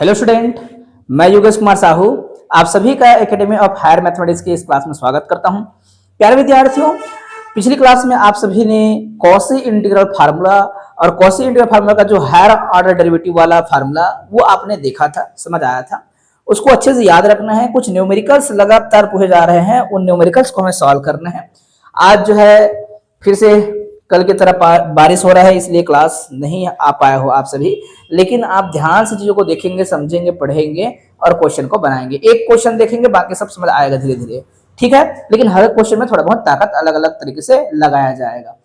Hello student, मैं योगेश कुमार साहू आप सभी का एकेडमी ऑफ हायर मैथमेटिक्स की इस क्लास में स्वागत करता हूं। प्यारे विद्यार्थियों, पिछली क्लास में आप सभी ने कॉची इंटीग्रल फार्मूला और कॉची इंटीग्रल फार्मूला का जो हायर ऑर्डर डेरिवेटिव वाला फार्मूला वो आपने देखा था, समझ आया था। उसको अच्छे से याद रखना है। कुछ न्यूमेरिकल्स लगातार पूछे जा रहे हैं, उन न्यूमेरिकल्स को हमें सॉल्व करना है। आज जो है फिर से कल की तरह बारिश हो रहा है, इसलिए क्लास नहीं आ पाए हो आप सभी, लेकिन आप ध्यान से चीजों को देखेंगे, समझेंगे, पढ़ेंगे और क्वेश्चन को बनाएंगे। एक क्वेश्चन देखेंगे, बाकी सब समझ आएगा धीरे धीरे, ठीक है। लेकिन हर क्वेश्चन में थोड़ा बहुत ताकत अलग अलग तरीके से लगाया जाएगा।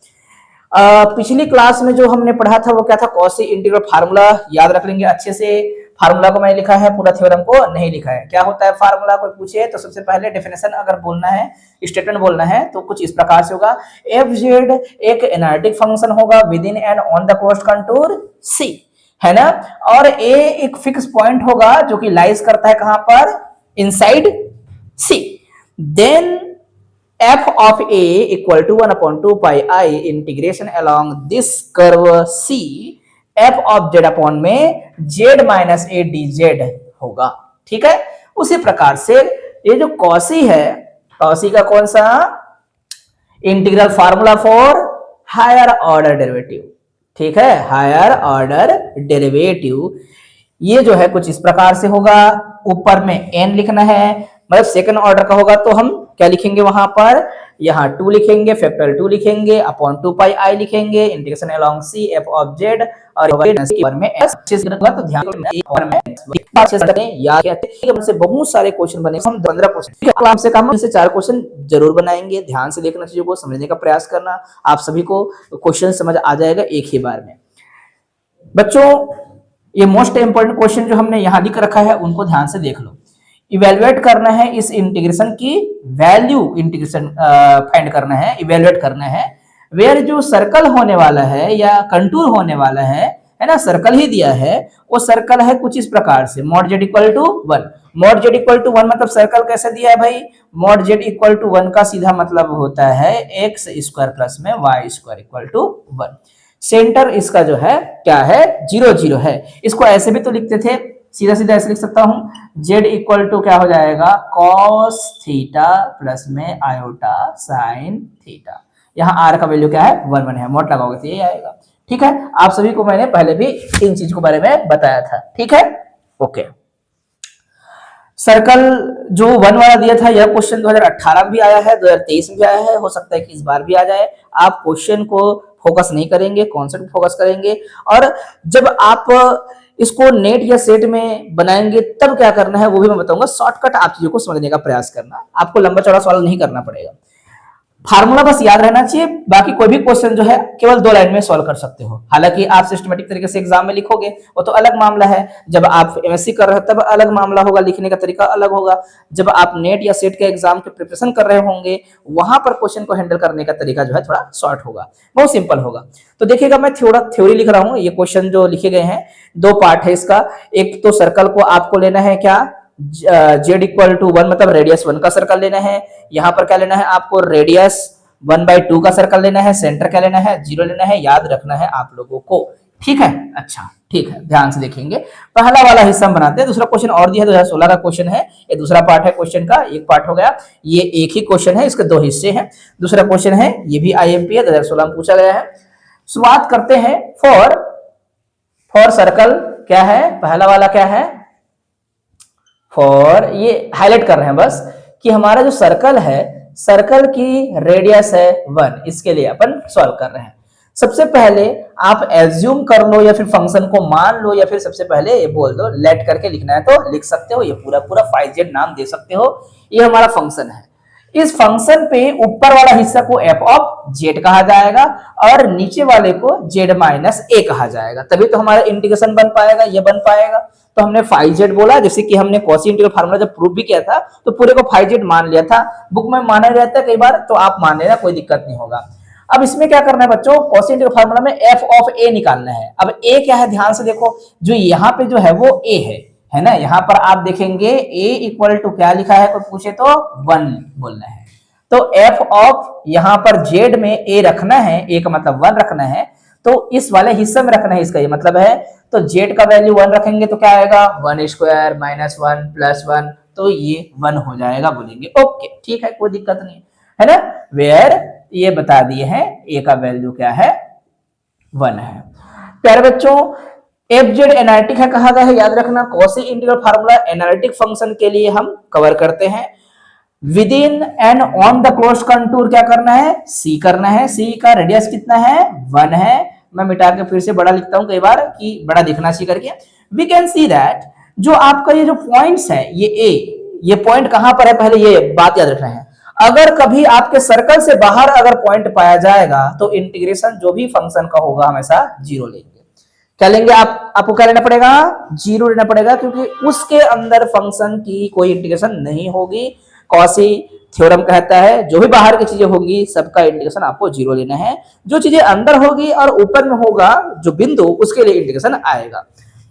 पिछली क्लास में जो हमने पढ़ा था वो क्या था, कॉची इंटीग्रल फार्मूला याद रख लेंगे अच्छे से। फार्मूला को मैंने लिखा है, पूरा थ्योरम को नहीं लिखा है। क्या होता है फार्मूला, कोई पूछे तो सबसे पहले डेफिनेशन अगर बोलना है, स्टेटमेंट बोलना है तो कुछ इस प्रकार से होगा। एफ जेड एक एनालिटिक फंक्शन होगा within and on the closed contour c, है ना। और ए एक फिक्स पॉइंट होगा जो कि लाइज करता है कहां पर, inside C. Then f of a equal to 1/2 pi I integration along this curve C f of z upon में z minus a dz होगा, ठीक है। उसी प्रकार से ये जो कॉची है, कॉची का कौन सा integral formula for higher order derivative, ठीक है, हायर ऑर्डर डेरिवेटिव, ये जो है कुछ इस प्रकार से होगा। ऊपर में n लिखना है, मतलब सेकंड ऑर्डर का होगा तो हम क्या लिखेंगे वहां पर, यहाँ 2 लिखेंगे, फैक्टर 2 लिखेंगे, अपॉन 2 पाई आई लिखेंगे, integration along C F of Z और में एस। तो ध्यान हमसे बहुत सारे क्वेश्चन बने, हम 15 क्वेश्चन कम से कम से 4 क्वेश्चन जरूर बनाएंगे। ध्यान से देखना, चीजों को समझने का प्रयास करना, आप सभी को क्वेश्चन समझ आ जाएगा एक ही बार में। बच्चों, ये मोस्ट इंपोर्टेंट क्वेश्चन जो हमने यहाँ लिख रखा है उनको ध्यान से देख लो। इवेलुएट करना है इस इंटीग्रेशन की वैल्यू, इंटीग्रेशन फाइंड करना है, इवेलुएट करना है। वेयर जो सर्कल होने वाला है या कंटूर होने वाला है ना, सर्कल ही दिया है, वो सर्कल है कुछ इस प्रकार से, mod z equal to 1। mod z equal to 1 मतलब सर्कल कैसे दिया है भाई, mod z इक्वल टू 1 का सीधा मतलब होता है x स्क्वायर प्लस में y square equal to 1। Centre इसका जो है क्या है, 0 0 है। इसको ऐसे भी तो लिखते थे, सीधा सीधा ऐसे लिख सकता हूं, z इक्वल टू क्या हो जाएगा, cos थीटा प्लस में आयोटा साइन थीटा। यहाँ r का वैल्यू क्या है, 1 1 है, मोड लगाओगे तो ये आएगा, ठीक है। आप सभी को मैंने पहले भी इन चीज के बारे में बताया था, ठीक है, ओके। सर्कल जो 1 वाला दिया था, यह क्वेश्चन 2018 में भी आया है, 2023 में भी आया है, हो सकता है कि इस बार भी आ जाए। आप क्वेश्चन को फोकस नहीं करेंगे, कॉन्सेप्ट फोकस करेंगे। और जब आप इसको नेट या सेट में बनाएंगे तब क्या करना है वो भी मैं बताऊंगा। शॉर्टकट आप चीजों को समझने का प्रयास करना, आपको लंबा चौड़ा सवाल नहीं करना पड़ेगा। फार्मूला बस याद रहना चाहिए, बाकी कोई भी क्वेश्चन जो है केवल 2 लाइन में सॉल्व कर सकते हो। हालांकि आप सिस्टमेटिक तरीके से एग्जाम में लिखोगे वो तो अलग मामला है, जब आप एमएससी कर रहे हो तब अलग मामला होगा, लिखने का तरीका अलग होगा। जब आप नेट या सेट के एग्जाम के प्रिपरेशन कर रहे होंगे वहां पर क्वेश्चन को हैंडल करने का तरीका जो है थोड़ा शॉर्ट होगा, बहुत सिंपल होगा। तो देखिएगा, मैं थोड़ा थ्योरी लिख रहा हूँ। ये क्वेश्चन जो लिखे गए हैं 2 पार्ट है इसका। एक तो सर्कल को आपको लेना है क्या, z इक्वल टू 1 मतलब रेडियस 1 का सर्कल लेना है। यहाँ पर क्या लेना है आपको, रेडियस 1/2 का सर्कल लेना है। सेंटर क्या लेना है, 0 लेना है, याद रखना है आप लोगों को, ठीक है। अच्छा, ठीक है, ध्यान से देखेंगे। पहला वाला हिस्सा हम बनाते हैं। दूसरा क्वेश्चन और दिया है, 2016 का क्वेश्चन है, ये दूसरा पार्ट है क्वेश्चन का। एक पार्ट हो गया, ये एक ही क्वेश्चन है, इसके 2 हिस्से हैं। दूसरा क्वेश्चन है, ये भी आईएमपी है, 2016 में पूछा गया है। शुरुआत करते हैं। फॉर सर्कल क्या है, पहला वाला क्या है, फॉर, ये हाईलाइट कर रहे हैं बस कि हमारा जो सर्कल है, सर्कल की रेडियस है 1, इसके लिए अपन सॉल्व कर रहे हैं। सबसे पहले आप एज्यूम कर लो या फिर फंक्शन को मान लो, या फिर सबसे पहले ये बोल दो, लेट करके लिखना है तो लिख सकते हो, ये पूरा पूरा 5z नाम दे सकते हो। ये हमारा फंक्शन है। इस फंक्शन पे ऊपर वाला हिस्सा को f ऑफ z कहा जाएगा और नीचे वाले को z माइनस a कहा जाएगा, तभी तो हमारा इंटीग्रेशन बन पाएगा, ये बन पाएगा। तो हमने 5z बोला, जैसे कि हमने कॉची इंटीग्रल फार्मूला जब प्रूव भी किया था तो पूरे को 5z मान लिया था। बुक में माना रहता है कई बार, तो आप मान लेना, कोई दिक्कत नहीं होगा। अब इसमें क्या करना है बच्चों, कॉची इंटीग्रल फार्मूला में f ऑफ a निकालना है। अब a क्या है, ध्यान से देखो, जो यहाँ पे जो है वो a है ना। यहाँ पर आप देखेंगे a इक्वल टू क्या लिखा है, कोई पूछे तो 1 बोलना है। तो f ऑफ यहाँ पर z में a रखना है, a का मतलब 1 रखना है, तो इस वाले हिस्से में रखना है, इसका ये मतलब है। तो जेड का वैल्यू 1 रखेंगे तो क्या आएगा 1 स्क्वायर माइनस 1 प्लस 1, तो ये 1 हो जाएगा बोलेंगे। ओके ठीक है, कोई दिक्कत नहीं है ना। वेयर ये बता दिए हैं ए का वैल्यू क्या है 1 है। प्यारे बच्चों एफ जेड एनालिटिक है कहा गया है, याद रखना। Quasi integral formula analytic function के लिए हम कवर करते हैं। With in and on the close contour क्या करना है, सी करना है। सी का रेडियस कितना है 1 है। मैं मिटा के फिर से बड़ा लिखता हूं कई बार कि बड़ा दिखना चाहिए करके। वी कैन सी दैट जो आपका ये जो पॉइंट्स है ये ए, ये पॉइंट कहां पर है पहले ये बात याद रखना है। अगर कभी आपके सर्कल से बाहर अगर पॉइंट पाया जाएगा तो इंटीग्रेशन जो भी फंक्शन का होगा हमेशा 0 लेंगे। क्या लेंगे आपको क्या लेना पड़ेगा 0 लेना पड़ेगा, क्योंकि उसके अंदर फंक्शन की कोई इंटीग्रेशन नहीं होगी। कॉसी थ्योरम कहता है जो भी बाहर की चीजें होंगी सबका इंटीग्रेशन आपको 0 लेना है। जो चीजें अंदर होगी और ऊपर में होगा जो बिंदु उसके लिए इंटीग्रेशन आएगा।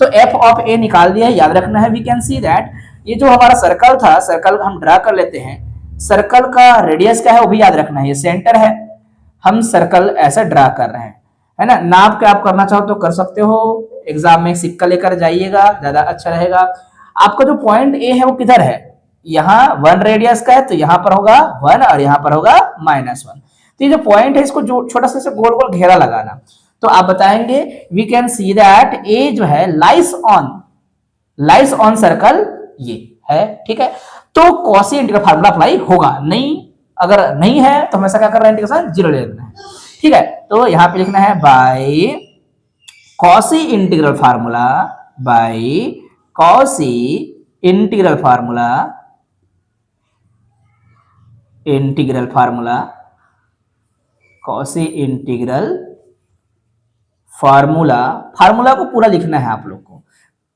तो एफ ऑफ ए निकाल दिया है, याद रखना है। वी कैन सी दैट ये जो हमारा सर्कल था, सर्कल हम ड्रा कर लेते हैं। सर्कल का रेडियस क्या है वो भी याद रखना है, ये सेंटर है। हम सर्कल ऐसा ड्रा कर रहे हैं, है ना। नाप के आप करना चाहो तो कर सकते हो, एग्जाम में सिक्का लेकर जाइएगा ज्यादा अच्छा रहेगा। आपका जो पॉइंट ए है वो किधर है, यहाँ 1 रेडियस का है तो यहाँ पर होगा 1 और यहाँ पर होगा -1। तो ये जो पॉइंट है इसको जो छोटा सा गोल गोल घेरा लगाना। तो आप बताएंगे वी कैन सी दैट ए जो है लाइस ऑन सर्कल ये है, ठीक है। तो कॉसी इंटीग्रल फार्मूला अप्लाई होगा नहीं, अगर नहीं है तो हमेशा क्या कर रहे हैं इंटीग्रेशन 0 ले लेना है, ठीक है। तो यहां पे लिखना है by Cauchy integral formula, by Cauchy integral formula, Cauchy integral formula को पूरा लिखना है आप लोग को।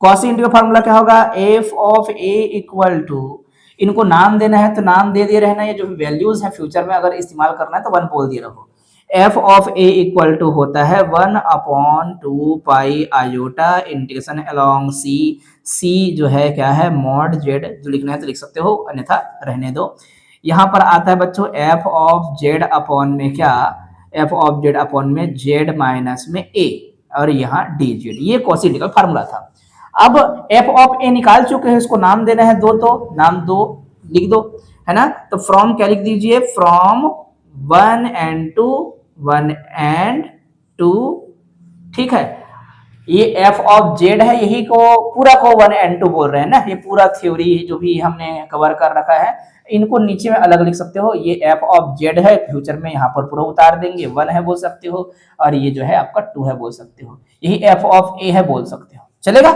कॉसी इंटीग्रल फार्मूला क्या होगा, F of A equal to, इनको नाम देना है तो नाम दे दिए रहना। ये जो वैल्यूज है फ्यूचर में अगर इस्तेमाल करना है तो 1 बोल दिए रहो। F of A equal to होता है 1/2 pi iota integration along C. C जो है क्या है मॉड जेड, जो लिखना है तो लिख सकते हो अन्यथा रहने दो। यहाँ पर आता है बच्चों एफ ऑफ जेड अपॉन में क्या, एफ ऑफ जेड अपॉन में जेड माइनस में ए और यहाँ डी जेड। ये कॉसी इंटीग्रल फार्मूला था। अब एफ ऑफ ए निकाल चुके हैं, इसको नाम देना है 2, तो नाम 2 लिख दो, है ना। तो फ्रॉम क्या लिख दीजिए, फ्रॉम 1 and 2, ठीक है। ये एफ ऑफ जेड है, यही को पूरा को 1 and 2 बोल रहे हैं ना। ये पूरा थ्योरी जो भी हमने कवर कर रखा है इनको नीचे में अलग लिख सकते हो। ये एफ ऑफ जेड है, फ्यूचर में यहाँ पर पूरा उतार देंगे, 1 है बोल सकते हो, और ये जो है आपका 2 है बोल सकते हो। यही एफ ऑफ ए है बोल सकते हो, चलेगा।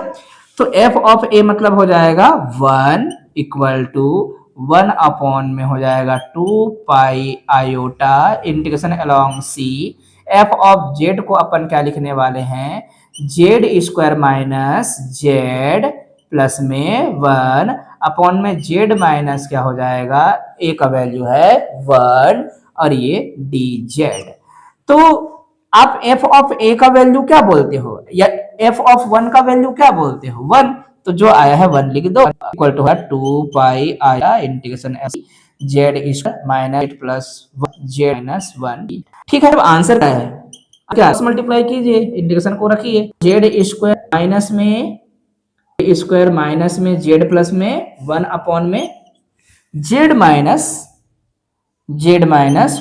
तो एफ ऑफ ए मतलब हो जाएगा 1 इक्वल टू 1 अपॉन में हो जाएगा 2 pi iota integration along C. F of Z को अपन क्या लिखने वाले हैं, Z square minus Z plus में 1 अपॉन में जेड माइनस क्या हो जाएगा, ए का वैल्यू है 1 और ये डी जेड। तो आप एफ ऑफ ए का वैल्यू क्या बोलते हो या एफ ऑफ 1 का वैल्यू क्या बोलते हो 1, तो जो आया है 1 लिख दो, इक्वल टू है 2 पाई आया integration Z square minus plus Z minus 1, ठीक है। अब आंसर क्या है, क्या मल्टीप्लाई कीजिए, इंटीग्रेशन को रखिए, जेड स्क्वायर माइनस में जेड प्लस में 1 अपॉन में जेड माइनस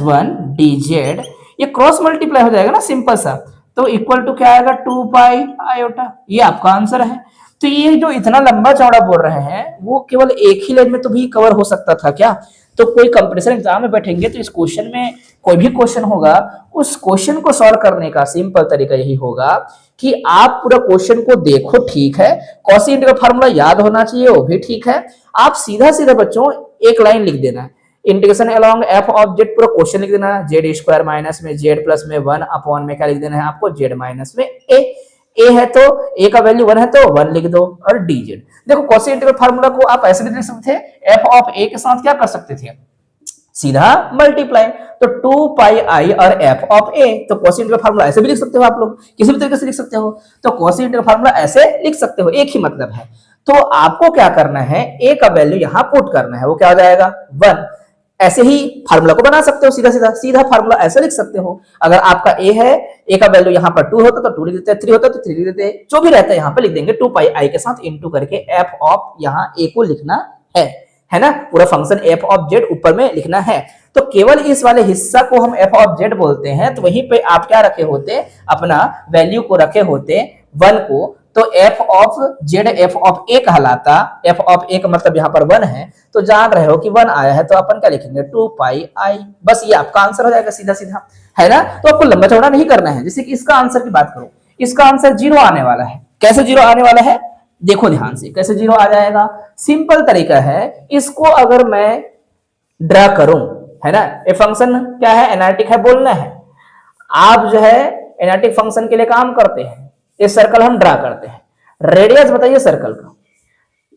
1 डी जेड। ये क्रॉस मल्टीप्लाई हो जाएगा ना सिंपल सा, तो इक्वल टू क्या आएगा 2 पाई आयोटा। ये आपका आंसर है। तो ये जो इतना लंबा चौड़ा बोल रहे हैं वो केवल एक ही लाइन में तो भी कवर हो सकता था क्या। तो कोई कंपटीशन एग्जाम में बैठेंगे तो इस क्वेश्चन में कोई भी क्वेश्चन होगा, उस क्वेश्चन को सॉल्व करने का सिंपल तरीका यही होगा कि आप पूरा क्वेश्चन को देखो, ठीक है, कॉसी इंटीग्रल फार्मूला याद होना चाहिए वो भी ठीक है। आप सीधा सीधा बच्चों एक लाइन लिख देना है, integration along F of Z, पूरा क्वेश्चन लिख देना, जेड स्क्वायर माइनस में जेड प्लस में 1 अपॉन में क्या लिख देना है आपको, जेड माइनस में ए है तो ए का वैल्यू 1 है तो 1 लिख दो और डी जेड। देखो कॉसी इंटीग्रल फार्मूला को आप ऐसे भी लिख सकते थे, एफ ऑफ ए के साथ क्या कर सकते थे, सीधा मल्टीप्लाई, तो 2 पाई आई और एफ ऑफ ए। तो कॉसी इंटीग्रल फार्मूला ऐसे भी लिख सकते हो, आप लोग किसी भी तरीके से लिख सकते हो। तो कॉसी इंटीग्रल फार्मूला ऐसे लिख सकते हो, एक ही मतलब है। तो आपको क्या करना है, ए का वैल्यू यहां पुट करना है, वो क्या हो जाएगा 1। ऐसे ही फार्मूला को बना सकते हो, सीधा सीधा सीधा फार्मूला ऐसे लिख सकते हो। अगर आपका ए है, ए का वैल्यू यहाँ पर 2 होता तो 2 लिख देते, 3 होता तो 3 लिख देते, जो भी रहता है यहाँ पे लिख देंगे 2 पाई आई के साथ इंटू करके एफ ऑफ यहाँ ए को लिखना है ना, पूरा फंक्शन एफ ऑफ जेड ऊपर में लिखना है। तो केवल इस वाले हिस्सा को हम एफ ऑफ जेड बोलते हैं, तो वहीं पे आप क्या रखे होते, अपना वैल्यू को रखे होते 1 को, तो F of z f of a कहलाता। एफ ऑफ ए का मतलब यहाँ पर 1 है, तो जान रहे हो कि 1 आया है, तो अपन क्या लिखेंगे 2 पाई आई, बस ये आपका आंसर हो जाएगा सीधा सीधा, है ना। तो आपको लंबा चौड़ा नहीं करना है। जैसे कि इसका आंसर की बात करो, इसका आंसर 0 आने वाला है। कैसे 0 आने वाला है, देखो ध्यान से कैसे 0 आ जाएगा। सिंपल तरीका है, इसको अगर मैं ड्रा करूं, है ना, ये फंक्शन क्या है, एनालिटिक है, बोलना है। आप जो है एनालिटिक फंक्शन के लिए काम करते हैं, ये सर्कल हम ड्रा करते हैं, रेडियस बताइए सर्कल का,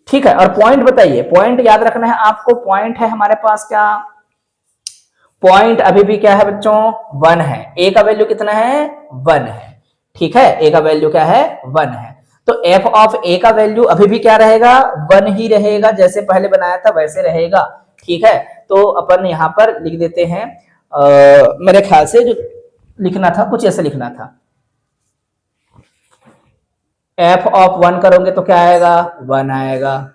ठीक है, और पॉइंट बताइए। पॉइंट याद रखना है आपको, पॉइंट है हमारे पास क्या, पॉइंट अभी भी क्या है बच्चों 1 है, ए का वैल्यू कितना है 1 है, ठीक है, ए का वैल्यू क्या है 1 है। तो एफ ऑफ ए का वैल्यू अभी भी क्या रहेगा 1 ही रहेगा, जैसे पहले बनाया था वैसे रहेगा, ठीक है। तो अपन यहां पर लिख देते हैं, मेरे ख्याल से जो लिखना था कुछ ऐसे लिखना था, एफ ऑफ 1 करोगे तो क्या आएगा 1 आएगा।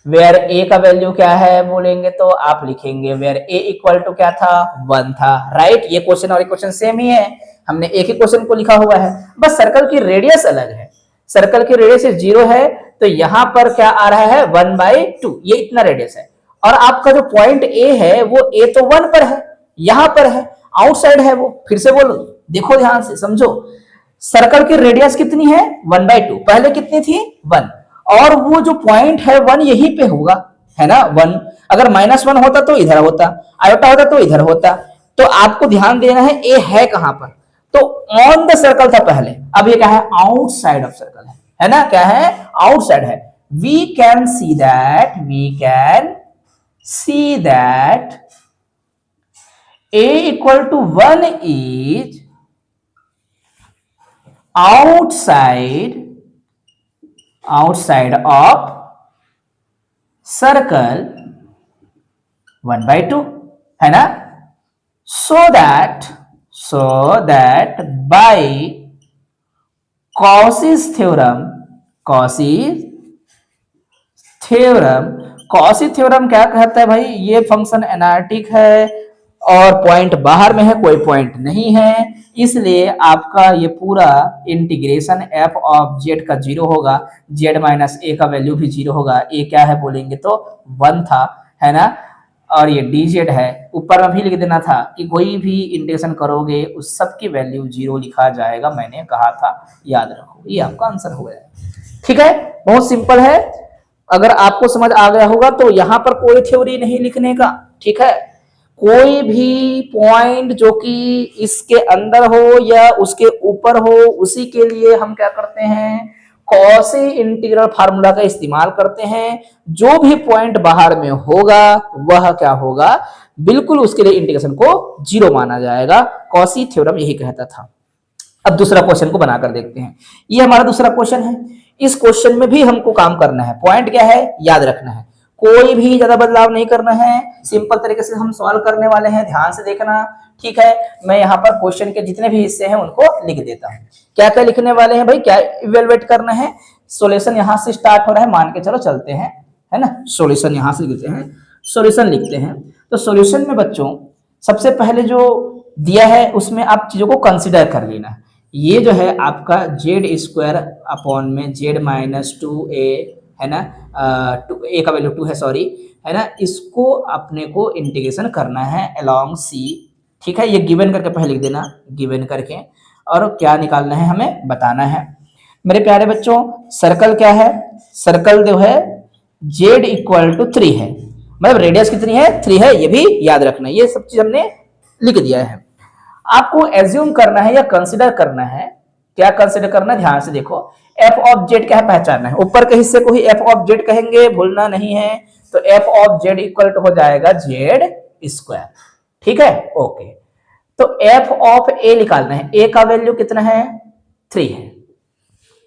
वेयर ए का वैल्यू क्या है बोलेंगे तो आप लिखेंगे वेयर ए इक्वल टू क्या था 1 था, राइट। ये क्वेश्चन और क्वेश्चन सेम ही है, हमने एक ही क्वेश्चन को लिखा हुआ है, बस सर्कल की रेडियस अलग है। सर्कल की रेडियस 0 है, तो यहां पर क्या आ रहा है 1/2, ये इतना रेडियस है। और आपका जो पॉइंट ए है वो ए तो 1 पर है, यहां पर है, आउटसाइड है वो। फिर से बोलो, देखो ध्यान से समझो, सर्कल की रेडियस कितनी है 1/2, पहले कितनी थी 1, और वो जो पॉइंट है 1 यहीं पे होगा, है ना 1। अगर -1 होता तो इधर होता, आयोटा होता तो इधर होता। तो आपको ध्यान देना है ए है कहां पर, तो ऑन द सर्कल था पहले, अब ये क्या है आउटसाइड ऑफ सर्कल है ना, क्या है आउटसाइड है। We can see that a equal to 1 is outside of circle 1/2, है ना। so that by Cauchy's theorem क्या कहता है भाई, ये फंक्शन एनालिटिक है और पॉइंट बाहर में है, कोई पॉइंट नहीं है, इसलिए आपका ये पूरा इंटीग्रेशन एफ ऑफ जेड का 0 होगा, जेड माइनस ए का वैल्यू भी 0 होगा। ए क्या है बोलेंगे तो 1 था, है ना, और ये डी जेड है। ऊपर में भी लिख देना था कि कोई भी इंटीग्रेशन करोगे उस सब की वैल्यू 0 लिखा जाएगा, मैंने कहा था, याद रखो। ये आपका आंसर हो गया, ठीक है, बहुत सिंपल है। अगर आपको समझ आ गया होगा तो यहां पर कोई थ्योरी नहीं लिखने का, ठीक है। कोई भी पॉइंट जो कि इसके अंदर हो या उसके ऊपर हो, उसी के लिए हम क्या करते हैं कॉसी इंटीग्रल फार्मूला का इस्तेमाल करते हैं। जो भी पॉइंट बाहर में होगा वह क्या होगा, बिल्कुल उसके लिए इंटीग्रेशन को 0 माना जाएगा। कॉसी थ्योरम यही कहता था। अब दूसरा क्वेश्चन को बनाकर देखते हैं। ये हमारा दूसरा क्वेश्चन है। इस क्वेश्चन में भी हमको काम करना है। पॉइंट क्या है याद रखना है, कोई भी ज्यादा बदलाव नहीं करना है, सिंपल तरीके से हम सॉल्व करने वाले हैं, ध्यान से देखना, ठीक है। मैं यहाँ पर क्वेश्चन के जितने भी हिस्से हैं उनको लिख देता हूँ। क्या क्या लिखने वाले हैं भाई, क्या इवेलुएट करना है। सॉल्यूशन यहाँ से स्टार्ट हो रहा है, मान के चलो चलते हैं, है ना। सॉल्यूशन यहाँ से लिखते हैं, सॉल्यूशन लिखते हैं। तो सॉल्यूशन में बच्चों सबसे पहले जो दिया है उसमें आप चीजों को कंसिडर कर लेना। ये जो है आपका z² अपॉन में z-2a, है ना, a का वैल्यू 2 है, सॉरी, है ना, इसको अपने को इंटीग्रेशन करना है अलोंग c, ठीक है। ये गिवन करके पहले लिख देना, गिवन करके, और क्या निकालना है हमें बताना है। मेरे प्यारे बच्चों, सर्कल क्या है, सर्कल जो है z इक्वल टू 3 है, मतलब रेडियस कितनी है 3 है, ये भी याद रखना है। ये सब चीज हमने लिख दिया है। आपको एज्यूम करना है या कंसिडर करना है। क्या कंसिडर करना है, ध्यान से देखो। एफ ऑफ जेड क्या है पहचानना है, ऊपर के हिस्से को ही एफ ऑफ जेड कहेंगे, भूलना नहीं है। तो F of Z equal to हो जाएगा z², ठीक है, ओके। तो एफ ऑफ ए निकालना है। ए का वैल्यू कितना है 3 है,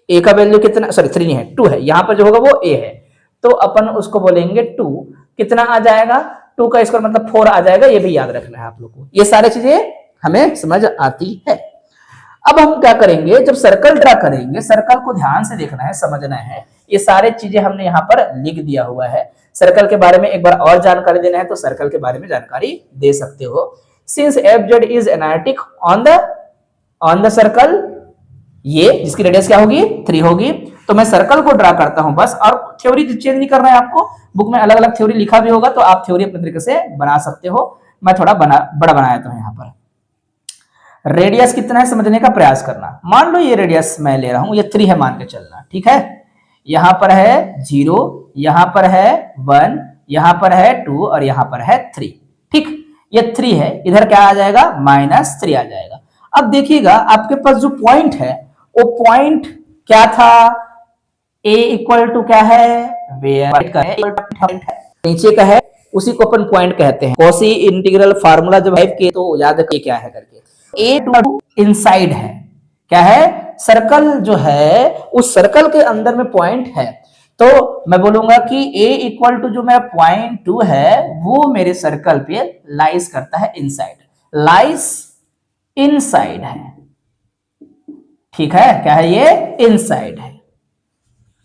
ए का वैल्यू कितना, सॉरी 3 नहीं है 2 है, यहां पर जो होगा वो ए है, तो अपन उसको बोलेंगे 2। कितना आ जाएगा 2 का स्क्वायर मतलब 4 आ जाएगा, ये भी याद रखना है आप लोग को। ये सारी चीजें हमें समझ आती है। अब हम क्या करेंगे, जब सर्कल ड्रा करेंगे, सर्कल को ध्यान से देखना है, समझना है। ये सारे चीजें हमने यहाँ पर लिख दिया हुआ है। सर्कल के बारे में एक बार और जानकारी देना है तो सर्कल के बारे में जानकारी दे सकते हो। Since F Z is analytic on the circle, ये जिसकी रेडियस क्या होगी 3 होगी, तो मैं सर्कल को ड्रा करता हूं बस, और थ्योरी चेंज नहीं करना है आपको। बुक में अलग अलग थ्योरी लिखा भी होगा तो आप थ्योरी अपने तरीके से बना सकते हो। मैं थोड़ा बड़ा बनाया था यहाँ पर। रेडियस कितना है समझने का प्रयास करना। मान लो ये रेडियस मैं ले रहा हूं, ये 3 है मान के चलना, ठीक है। यहां पर है 0, यहां पर है 1, यहां पर है 2 और यहां पर है 3, ठीक। ये 3 है, इधर क्या आ जाएगा -3 आ जाएगा। अब देखिएगा आपके पास जो पॉइंट है वो पॉइंट क्या था, a इक्वल टू क्या है, वेयर का है, नीचे का है, उसी को अपन पॉइंट कहते हैं। कॉसी इंटीग्रल फार्मूला जब है के तो याद रखिए क्या है करके, a टू इनसाइड है, क्या है, सर्कल जो है उस सर्कल के अंदर में पॉइंट है, तो मैं बोलूंगा कि a इक्वल टू जो मेरा पॉइंट 2 है वो मेरे सर्कल पे लाइज करता है इनसाइड, लाइज इनसाइड है, ठीक है। क्या है ये, इनसाइड है,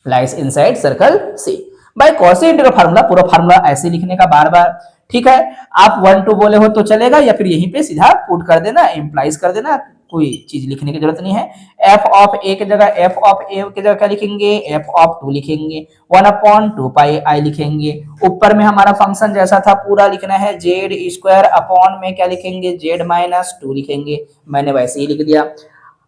लाइज इनसाइड सर्कल सी। बाय कॉसी इंटीग्रल फार्मूला, पूरा फार्मूला ऐसे लिखने का बार बार, ठीक है। आप 1 2 बोले हो तो चलेगा, या फिर यहीं पे सीधा पुट कर देना, इंप्लाइज कर देना, कोई चीज लिखने की जरूरत नहीं है। एफ ऑफ ए की जगह एफ ऑफ ए की जगह क्या लिखेंगे, एफ ऑफ 2 लिखेंगे, 1/2 पाई आई लिखेंगे। ऊपर में हमारा फंक्शन जैसा था पूरा लिखना है, जेड स्क्वायर अपॉन में क्या लिखेंगे, जेड -2 लिखेंगे। मैंने वैसे ही लिख दिया।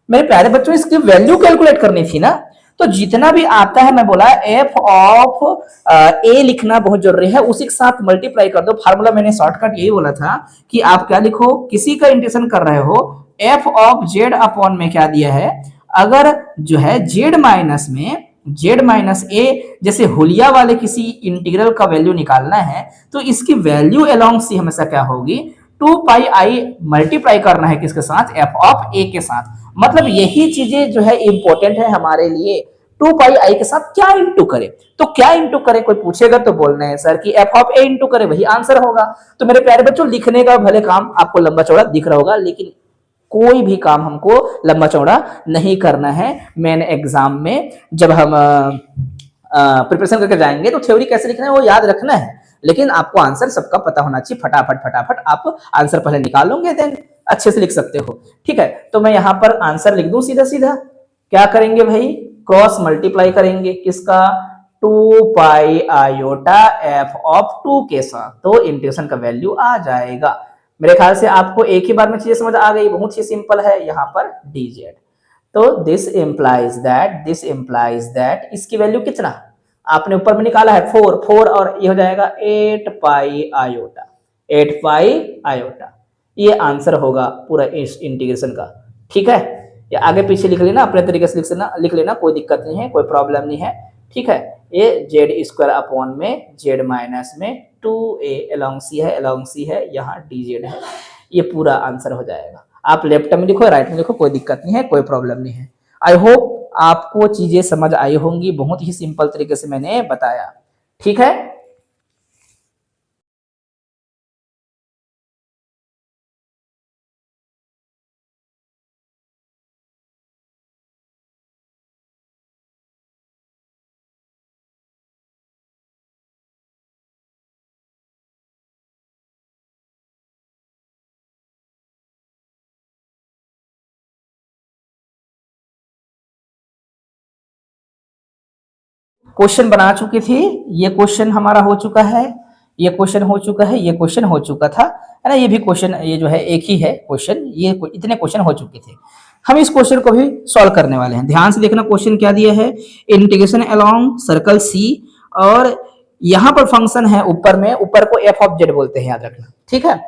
मेरे प्यारे बच्चों इसकी वैल्यू कैलकुलेट करनी थी ना, तो जितना भी आता है मैं बोला एफ ऑफ ए लिखना बहुत जरूरी है, उसी के साथ मल्टीप्लाई कर दो। फार्मूला मैंने शॉर्टकट यही बोला था कि आप क्या लिखो, किसी का इंटीग्रेशन कर रहे हो, एफ ऑफ जेड अपॉन में क्या दिया है, अगर जो है जेड माइनस में जेड माइनस ए जैसे हुलिया वाले किसी इंटीग्रल का वैल्यू निकालना है तो इसकी वैल्यू अलोंग सी हमेशा क्या होगी, 2 पाई आई मल्टीप्लाई करना है किसके साथ, एफ ऑफ ए के साथ। मतलब यही चीजें जो है इंपॉर्टेंट है हमारे लिए। 2 पाई आई के साथ क्या इंटू करे, तो क्या इंटू करे कोई पूछेगा तो बोलना है सर कि एफ ऑफ ए इंटू करे, वही आंसर होगा। तो मेरे प्यारे बच्चों लिखने का भले काम आपको लंबा चौड़ा दिख रहा होगा, लेकिन कोई भी काम हमको लंबा चौड़ा नहीं करना है। मेन एग्जाम में जब हम प्रिपरेशन करके जाएंगे तो थ्योरी कैसे लिखना है वो याद रखना है, लेकिन आपको आंसर सबका पता होना चाहिए। फटाफट फटाफट आप आंसर पहले निकालोगे देन अच्छे से लिख सकते हो, ठीक है। तो मैं यहाँ पर आंसर लिख दूं सीधा सीधा। क्या करेंगे भाई, क्रॉस मल्टीप्लाई करेंगे किसका, 2 पाई आयोटा एफ ऑफ 2 के साथ, तो इंटीग्रेशन का वैल्यू आ जाएगा। मेरे ख्याल से आपको एक ही बार में चीजें समझ आ गई, बहुत ही सिंपल है। यहाँ पर dz, तो दिस इंप्लाइज दैट इसकी वैल्यू कितना आपने ऊपर में निकाला है 4 और ये हो जाएगा 8 पाई आयोटा, 8 पाई आयोटा। ये आंसर होगा पूरा इस इंटीग्रेशन का, ठीक है। या आगे पीछे लिख लेना, अपने तरीके से लिख लेना, कोई दिक्कत नहीं है, कोई प्रॉब्लम नहीं है, ठीक है। ये जेड स्क्वायर अपॉन में जेड माइनस में 2a अलोंग सी है, यहाँ dz है, ये पूरा आंसर हो जाएगा। आप लेफ्ट में लिखो राइट में लिखो, कोई दिक्कत नहीं है, कोई प्रॉब्लम नहीं है। आई होप आपको चीजें समझ आई होंगी, बहुत ही सिंपल तरीके से मैंने बताया, ठीक है। क्वेश्चन बना चुकी थी, ये क्वेश्चन हमारा हो चुका है, ये क्वेश्चन हो चुका है, ये क्वेश्चन हो चुका था, है ना। ये भी क्वेश्चन, ये जो है एक ही है क्वेश्चन, ये इतने क्वेश्चन हो चुके थे। हम इस क्वेश्चन को भी सॉल्व करने वाले हैं। ध्यान से देखना क्वेश्चन क्या दिया है, इंटीग्रेशन अलोंग सर्कल सी, और यहाँ पर फंक्शन है ऊपर में, ऊपर को एफ ऑफ जेड बोलते हैं, याद रखना, ठीक है।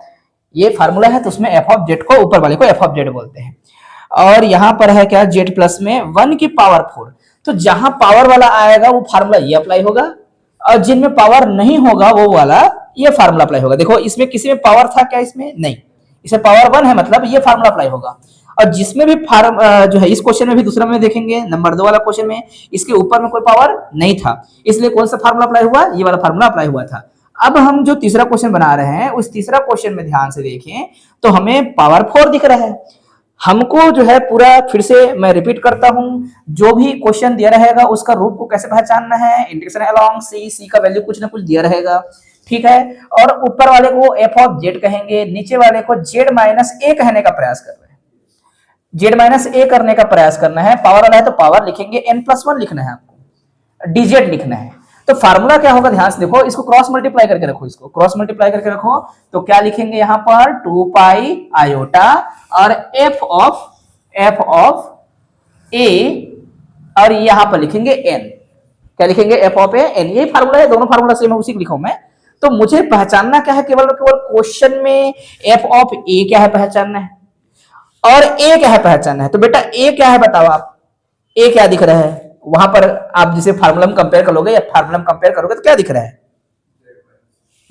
ये फार्मूला है तो उसमें एफ ऑफ जेड को, ऊपर वाले को एफ ऑफ जेड बोलते हैं। और यहाँ पर है क्या, जेड प्लस में 1 की पावर 4, तो जहां पावर वाला आएगा वो फार्मूला ये अप्लाई होगा, और जिनमें पावर नहीं होगा वो वाला ये फार्मूला अप्लाई होगा। देखो इसमें किसी में पावर था क्या, इसमें नहीं, इसमें पावर 1 है, मतलब ये फार्मूला अप्लाई होगा। और जिसमें भी जो है इस क्वेश्चन में भी दूसरा में देखेंगे नंबर 2 वाला क्वेश्चन में, इसके ऊपर में कोई पावर नहीं था, इसलिए कौन सा फार्मूला अप्लाई हुआ, ये वाला फार्मूला अप्लाई हुआ था। अब हम जो तीसरा क्वेश्चन बना रहे हैं उस तीसरा क्वेश्चन में ध्यान से देखें तो हमें पावर 4 दिख रहा है। हमको जो है पूरा फिर से मैं रिपीट करता हूं, जो भी क्वेश्चन दिया रहेगा उसका रूप को कैसे पहचानना है, इंटीग्रेशन अलोंग सी का वैल्यू कुछ ना कुछ दिया रहेगा, ठीक है। और ऊपर वाले को एफ ऑफ जेड कहेंगे, नीचे वाले को जेड माइनस ए कहने का प्रयास कर रहे हैं, जेड माइनस ए करने का प्रयास करना है। पावर वाला है तो पावर लिखेंगे, n+1 लिखना है आपको, डीजेड लिखना है। तो फार्मूला क्या होगा, ध्यान से देखो, इसको क्रॉस मल्टीप्लाई करके रखो, इसको क्रॉस मल्टीप्लाई करके रखो तो क्या लिखेंगे यहां पर 2 पाई आयोटा और एफ ऑफ ए और यहां पर लिखेंगे एन, क्या लिखेंगे एफ ऑफ ए एन। ये फार्मूला है, दोनों फार्मूला सेम है, उसी को लिखा हूं मैं। तो मुझे पहचानना क्या है, केवल केवल क्वेश्चन में एफ ऑफ ए क्या है पहचानना है और ए क्या है पहचानना है। तो बेटा ए क्या है बताओ आप, ए क्या दिख रहा है वहां पर, आप जिसे फार्मूला में कंपेयर करोगे या फार्मूला में कंपेयर करोगे तो क्या दिख रहा है,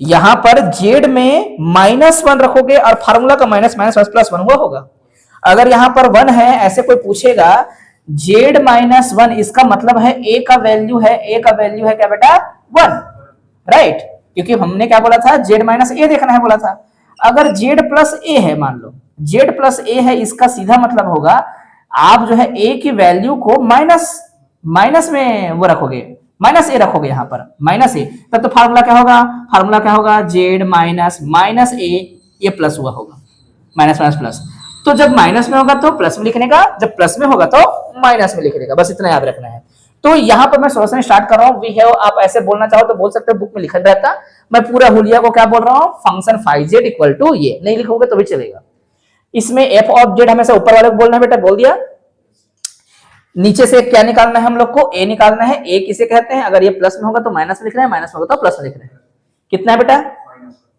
यहां पर जेड में -1 रखोगे और फार्मूला का माइनस +1 हुआ होगा। अगर यहां पर 1 है, ऐसे कोई पूछेगा जेड -1, इसका मतलब है ए का वैल्यू है, ए का वैल्यू है क्या बेटा 1, राइट, क्योंकि हमने क्या बोला था जेड माइनस ए देखना है बोला था। अगर जेड प्लस ए है, मान लो जेड प्लस ए है, इसका सीधा मतलब होगा आप जो है ए की वैल्यू को माइनस में वो रखोगे, माइनस ए रखोगे यहां पर माइनस ए, तब तो फार्मूला क्या होगा, फार्मूला क्या होगा जेड माइनस ए, ये प्लस हुआ होगा, माइनस। तो जब माइनस में होगा तो प्लस में लिखने का, जब प्लस में होगा तो माइनस में लिखने का, बस इतना याद रखना है। तो यहां पर मैं सोल्यूशन स्टार्ट कर रहा हूं, वी हैव, आप ऐसे बोलना चाहो तो बोल सकते हो, बुक में लिखा रहता, मैं पूरा हुलिया को क्या बोल रहा हूं, function phi Z equal to ये, नहीं लिखोगे तो भी चलेगा। इसमें एफ ऑफ जेड हमेशा ऊपर वाले को बोलना है बेटा, बोल दिया। नीचे से क्या निकालना है हम लोग को, ए निकालना है। ए किसे कहते हैं, अगर ये प्लस में होगा तो माइनस में लिखना है, माइनस में होगा तो प्लस में लिखना है। कितना है बेटा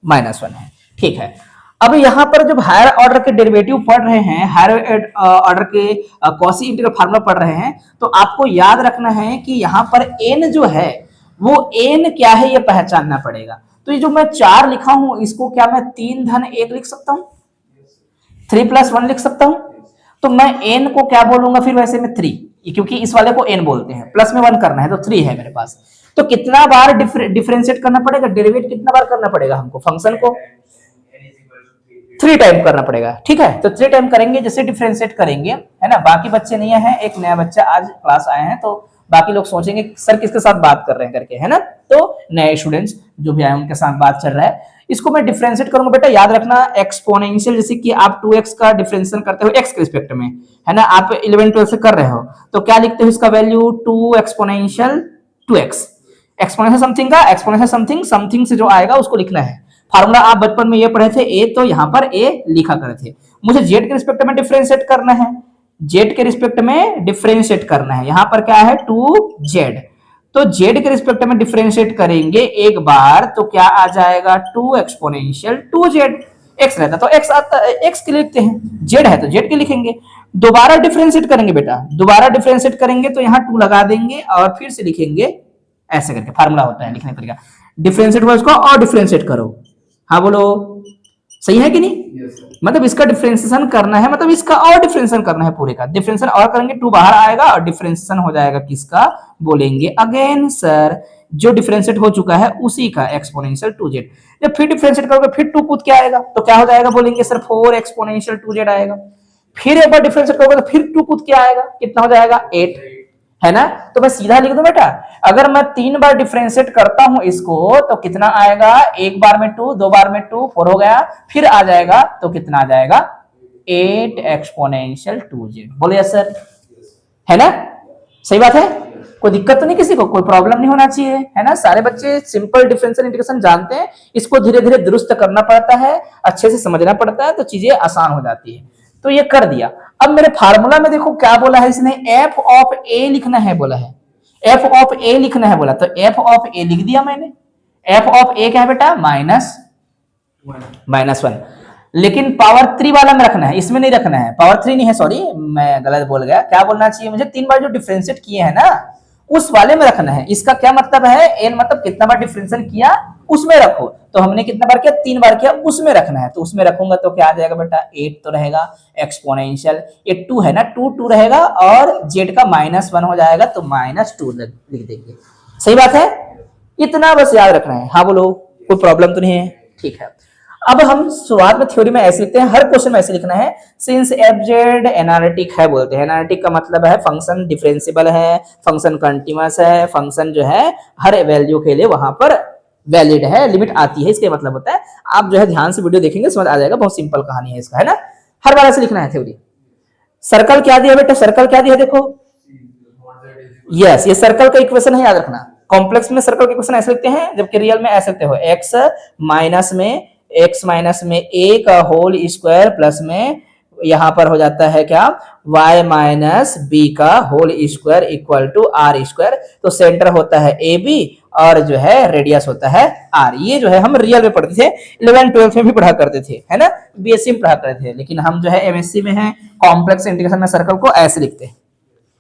-1 है, ठीक है। अब यहां पर जब हायर ऑर्डर के डेरिवेटिव पढ़ रहे हैं, हायर ऑर्डर के कॉसी इंटीग्रल फार्मूला पढ़ रहे हैं, तो आपको याद रखना है कि यहां पर n जो है वो n क्या है ये पहचानना पड़ेगा। तो ये जो मैं 4 लिखा हूं, इसको क्या मैं 3 धन 1 लिख सकता हूं, 3 + 1 लिख सकता हूं। तो मैं n को क्या बोलूंगा फिर, वैसे में 3, क्योंकि इस वाले को n बोलते हैं, प्लस में 1 करना है तो 3 है मेरे पास। तो कितना बार डिफरेंशिएट करना पड़ेगा, डेरिवेट कितना बार करना पड़ेगा हमको, फंक्शन को 3 टाइम करना पड़ेगा, ठीक है। तो 3 टाइम करेंगे, जैसे डिफरेंशिएट करेंगे, है ना। बाकी बच्चे नहीं है, एक नया बच्चा आज क्लास आए हैं, तो बाकी लोग सोचेंगे सर किसके साथ बात कर रहे हैं करके, है ना। तो नए स्टूडेंट्स जो भी आए उनके साथ बात चल रहा है। इसको मैं डिफरेंशिएट करूंगा बेटा, याद रखना एक्सपोनेंशियल, जैसे कि आप 2x का डिफरेंशिएशन करते हो x के रिस्पेक्ट में, है ना, आप 11-12 से कर रहे हो, तो क्या लिखते हो इसका value 2 exponential 2x, exponential something से जो आएगा उसको लिखना है। फार्मूला आप बचपन में ये पढ़े थे ए, तो यहां पर ए लिखा करे थे। मुझे जेड के रिस्पेक्ट में डिफरेंशिएट करना है, जेड के रिस्पेक्ट में डिफरेंशिएट करना है। यहां पर क्या है 2z, तो जेड के रिस्पेक्ट में डिफरेंशिएट करेंगे एक बार तो क्या आ जाएगा 2 एक्सपोनेंशियल 2z। x रहता तो x आता, x के लिखते हैं, z है तो z के लिखेंगे। दोबारा डिफरेंशिएट करेंगे बेटा, दोबारा डिफरेंशिएट करेंगे तो यहाँ 2 लगा देंगे और फिर से लिखेंगे, ऐसे करके फार्मूला होता है लिखने का तरीका। डिफरेंशिएट हुआ इसको और डिफरेंशिएट करो, हाँ बोलो सही है कि नहीं। yes, मतलब इसका डिफरेंशिएशन करना है, मतलब इसका और डिफरेंशिएशन करना है, पूरे का डिफरेंशिएशन और करेंगे 2 बाहर आएगा और डिफरेंशिएशन हो जाएगा किसका, बोलेंगे अगेन सर जो डिफरेंशिएट हो चुका है उसी का एक्सपोनेंशियल 2z। जब फिर डिफरेंशिएट करोगे फिर 2 कूद के आएगा तो क्या हो जाएगा, बोलेंगे सर 4 एक्सपोनेंशियल 2z आएगा। फिर एक बार डिफरेंशिएट करोगे तो फिर 2 कूद के आएगा, कितना हो जाएगा 8, है ना। तो मैं सीधा लिख दूं बेटा, अगर मैं 3 बार डिफरेंशिएट करता हूं इसको तो कितना आएगा, एक बार में 2, 2 बार में 2, 4 हो गया, फिर आ जाएगा तो कितना आ जाएगा 8 एक्सपोनेंशियल 2z। बोलिए सर, है ना, सही बात है, कोई दिक्कत तो नहीं किसी को, कोई प्रॉब्लम नहीं होना चाहिए, है ना। सारे बच्चे सिंपल डिफरेंशियल इंटीग्रेशन जानते हैं, इसको धीरे धीरे दुरुस्त करना पड़ता है, अच्छे से समझना पड़ता है तो चीजें आसान हो जाती है। तो ये कर दिया। अब मेरे फार्मूला में देखो क्या बोला है इसने, एफ ऑफ ए लिखना है बोला है, एफ ऑफ ए लिखना है बोला, तो एफ ऑफ ए लिख दिया मैंने। एफ ऑफ ए क्या है बेटा, -1, लेकिन पावर 3 वाला में रखना है, इसमें नहीं रखना है, पावर 3 नहीं है, सॉरी मैं गलत बोल गया, क्या बोलना चाहिए मुझे, 3 बार जो डिफरेंशिएट किए हैं ना उस वाले में रखना है। इसका क्या मतलब है, एन मतलब कितना बार डिफरेंशिएट किया उसमें रखो, तो हमने कितना बार किया, 3 बार किया, उसमें रखना है। तो उसमें रखूंगा तो क्या आ जाएगा बेटा 8 तो रहेगा एक्सपोनेंशियल, ये 2 है ना, 2 रहेगा और जेड का -1 हो जाएगा तो -2 लिख देंगे। सही बात है, इतना बस याद रखना है, हाँ बोलो। कोई प्रॉब्लम तो नहीं है? ठीक है। अब हम शुरुआत में थ्योरी में ऐसे लिखते हैं, हर क्वेश्चन में ऐसे लिखना है, सिंस एफ जेड एनालिटिक है बोलते हैं। एनालिटिक का मतलब है फंक्शन डिफरेंशिएबल है, फंक्शन कंटीन्यूअस है, फंक्शन जो है हर वैल्यू के लिए वहां पर वैलिड है, लिमिट आती है, इसके मतलब होता है। आप जो है ध्यान से वीडियो देखेंगे समझ आ जाएगा, बहुत सिंपल कहानी है इसका, है ना। हर बार ऐसे लिखना है थ्योरी। सर्कल क्या दिया बेटा, सर्कल क्या दिया देखो, यस, ये सर्कल का इक्वेशन है, याद रखना। कॉम्प्लेक्स में सर्कल का इक्वेशन ऐसे लिखते हैं, जबकि रियल में ऐसे लिखते हो x माइनस में a का होल स्क्वायर प्लस में यहां पर हो जाता है क्या, y माइनस b का whole square equal to r square. तो सेंटर होता है AB और जो है रेडियस होता है r। ये जो है हम रियल में पढ़ते थे, 11-12 में भी पढ़ा करते थे, है ना, BSc में पढ़ा करते थे, लेकिन हम जो है MSc में है, कॉम्प्लेक्स इंटीग्रेशन में सर्कल को ऐसे लिखते हैं।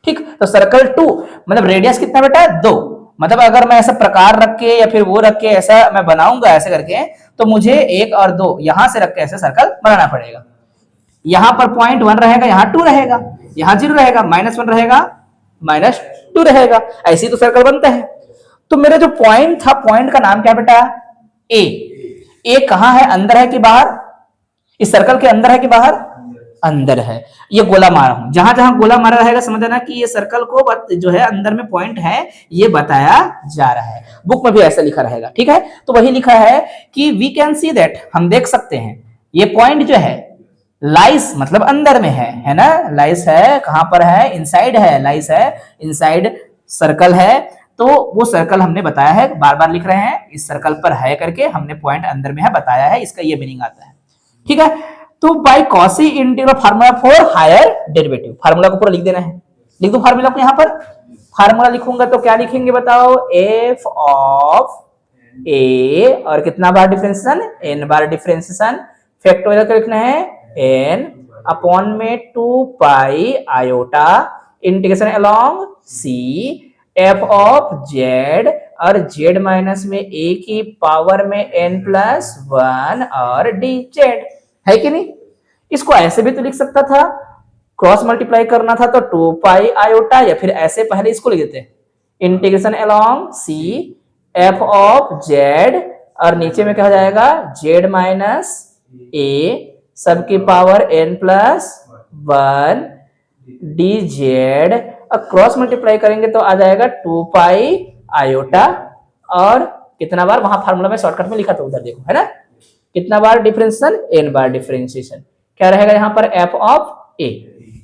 ठीक, तो सर्कल 2 मतलब रेडियस कितना बेटा, 2। मतलब अगर मैं ऐसा प्रकार रख के या फिर वो रख के ऐसा मैं बनाऊंगा ऐसे करके, तो मुझे 1 और 2 यहां से रख के ऐसे सर्कल बनाना पड़ेगा। यहां पर पॉइंट 1 रहेगा, यहां 2 रहेगा, यहां 0 रहेगा, -1 रहेगा, -2 रहेगा, ऐसे ही तो सर्कल बनता है। तो मेरा जो पॉइंट था, पॉइंट का नाम क्या बेटा, ए कहां है, अंदर है कि बाहर, इस सर्कल के अंदर है कि बाहर, अंदर है। ये गोला मारा हूं, जहां जहां गोला मारा रहेगा समझ लेना कि ये सर्कल को जो है अंदर में पॉइंट है ये बताया जा रहा है। बुक में भी ऐसा लिखा रहेगा, ठीक है। तो वही लिखा है कि वी कैन सी दैट, हम देख सकते हैं ये पॉइंट जो है लाइस मतलब अंदर में है ना, लाइस है कहां पर है, इनसाइड है, लाइस है इनसाइड सर्कल है। तो वो सर्कल हमने बताया है, बार बार लिख रहे हैं, इस सर्कल पर है करके हमने पॉइंट अंदर में है बताया है, इसका ये मीनिंग आता है, ठीक है। तो by Cauchy integral formula for higher derivative, formula को पूरा लिख देना है। लिख दो फार्मूला को, यहां पर फार्मूला लिखूंगा तो क्या लिखेंगे बताओ, एफ ऑफ ए और कितना बार डिफरेंशिएशन, एन बार डिफरेंशिएशन, फैक्टोरियल का लिखना है एन अपॉन में 2 pi iota integration along C F of Z और जेड माइनस में ए की पावर में n+1 और डी जेड, है कि नहीं। इसको ऐसे भी तो लिख सकता था, क्रॉस मल्टीप्लाई करना था तो 2 पाई आयोटा, या फिर ऐसे पहले इसको लिख देते हैं integration along C F of Z और नीचे में क्या हो जाएगा जेड माइनस ए सबकी पावर n+1 डी जेड, और क्रॉस मल्टीप्लाई करेंगे तो आ जाएगा 2 पाई आयोटा और कितना बार, वहां फार्मूला में शॉर्टकट में लिखा था उधर देखो, है ना, कितना बार डिफरेंशिएशन, n बार डिफरेंशिएशन, क्या रहेगा यहाँ पर f ऑफ a,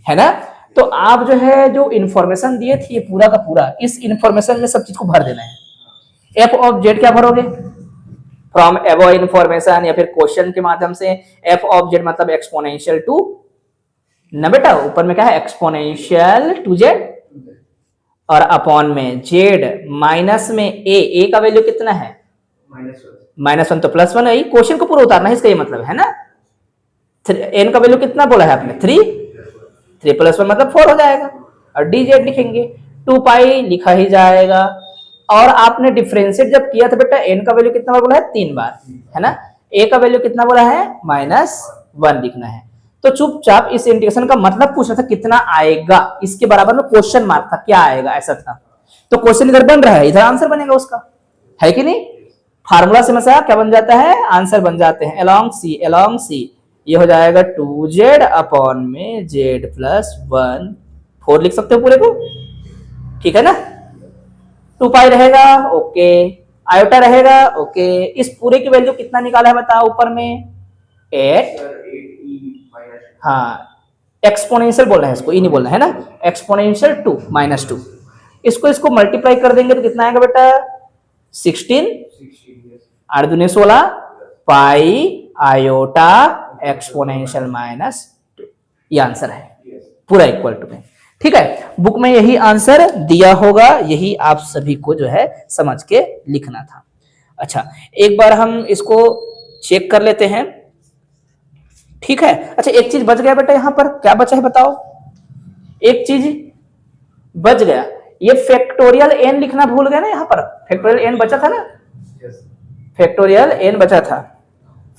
है ना। तो आप जो है जो इंफॉर्मेशन दिए थे ये पूरा का पूरा इस इंफॉर्मेशन में सब चीज को भर देना है। f ऑफ z क्या भरोगे, फ्रॉम एबव इंफॉर्मेशन या फिर क्वेश्चन के माध्यम से, f ऑफ z मतलब एक्सपोनेंशियल टू ना बेटा, ऊपर में क्या है एक्सपोनेंशियल टू z और अपॉन में z माइनस में a का वैल्यू कितना है -1 तो +1 है, क्वेश्चन को पूरा उतारना है इसका ये मतलब है ना। n का वैल्यू कितना बोला है आपने 3 + 1 मतलब 4 हो जाएगा और dz लिखेंगे 2 पाई लिखा ही जाएगा। और आपने डिफरेंशिएट जब किया था बेटा n का वैल्यू कितना बार बोला है 3 बार, है ना, a का वैल्यू कितना बोला है -1 लिखना है। तो चुपचाप इस इंटीग्रेशन का मतलब पूछना था कितना आएगा, इसके बराबर में क्वेश्चन मार्क था क्या आएगा ऐसा था। तो क्वेश्चन इधर बन रहा है, इधर आंसर बनेगा उसका, है कि नहीं। फार्मूला से मसा क्या बन जाता है, आंसर बन जाते हैं अलोंग सी ये हो जाएगा 2z अपॉन में z+1, 4 लिख सकते हो पूरे को, ठीक है ना। 2 पाई रहेगा ओके, आयोटा रहेगा ओके। इस पूरे की वैल्यू कितना निकाला है बताओ ऊपर में 8, हाँ एक्सपोनेंशियल बोलना है इसको, ये नहीं बोलना है ना, एक्सपोनेंशियल 2 -2। इसको मल्टीप्लाई कर देंगे तो कितना आएगा बेटा 16 8 दूनी 16 पाई आयोटा एक्सपोनेंशियल -2, ये आंसर है पूरा इक्वल टू में, ठीक है। बुक में यही आंसर दिया होगा, यही आप सभी को जो है समझ के लिखना था। अच्छा एक बार हम इसको चेक कर लेते हैं, ठीक है। अच्छा एक चीज बच गया बेटा, यहां पर क्या बचा है बताओ, एक चीज बच गया, ये फैक्टोरियल n लिखना भूल गए ना, यहां पर फैक्टोरियल n बचा था ना, फैक्टोरियल n बचा था,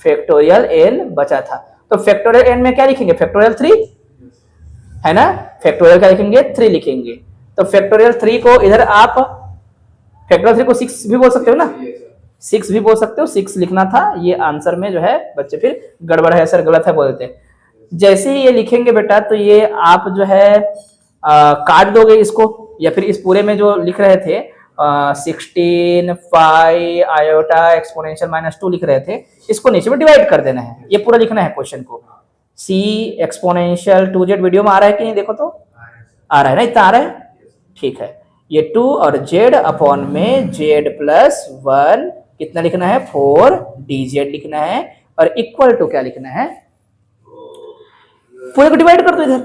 फैक्टोरियल n बचा था। तो फैक्टोरियल n में क्या लिखेंगे फैक्टोरियल 3, है ना, फैक्टोरियल क्या लिखेंगे 3 लिखेंगे। तो फैक्टोरियल 3 को इधर आप फैक्टोरियल 3 को 6 भी बोल सकते हो ना, 6 भी बोल सकते हो, 6 लिखना था। ये आंसर में जो है बच्चे फिर गड़बड़ है सर, गलत है बोलते हैं। जैसे ही ये लिखेंगे बेटा तो ये आप जो है काट दोगे इसको, या फिर इस पूरे में जो लिख रहे थे 16 5 आयोटा एक्सपोनेंशियल -2 लिख रहे थे, इसको नीचे में डिवाइड कर देना है। ये पूरा लिखना है क्वेश्चन को। c एक्सपोनेंशियल 2z वीडियो में आ रहा है कि नहीं, देखो तो आ रहा है ना, इतना आ रहा है, ठीक है। ये 2 और z अपॉन में z प्लस 1 कितना लिखना है 4 dz लिखना है, और इक्वल टू क्या लिखना है, पूरे को डिवाइड कर दो इधर।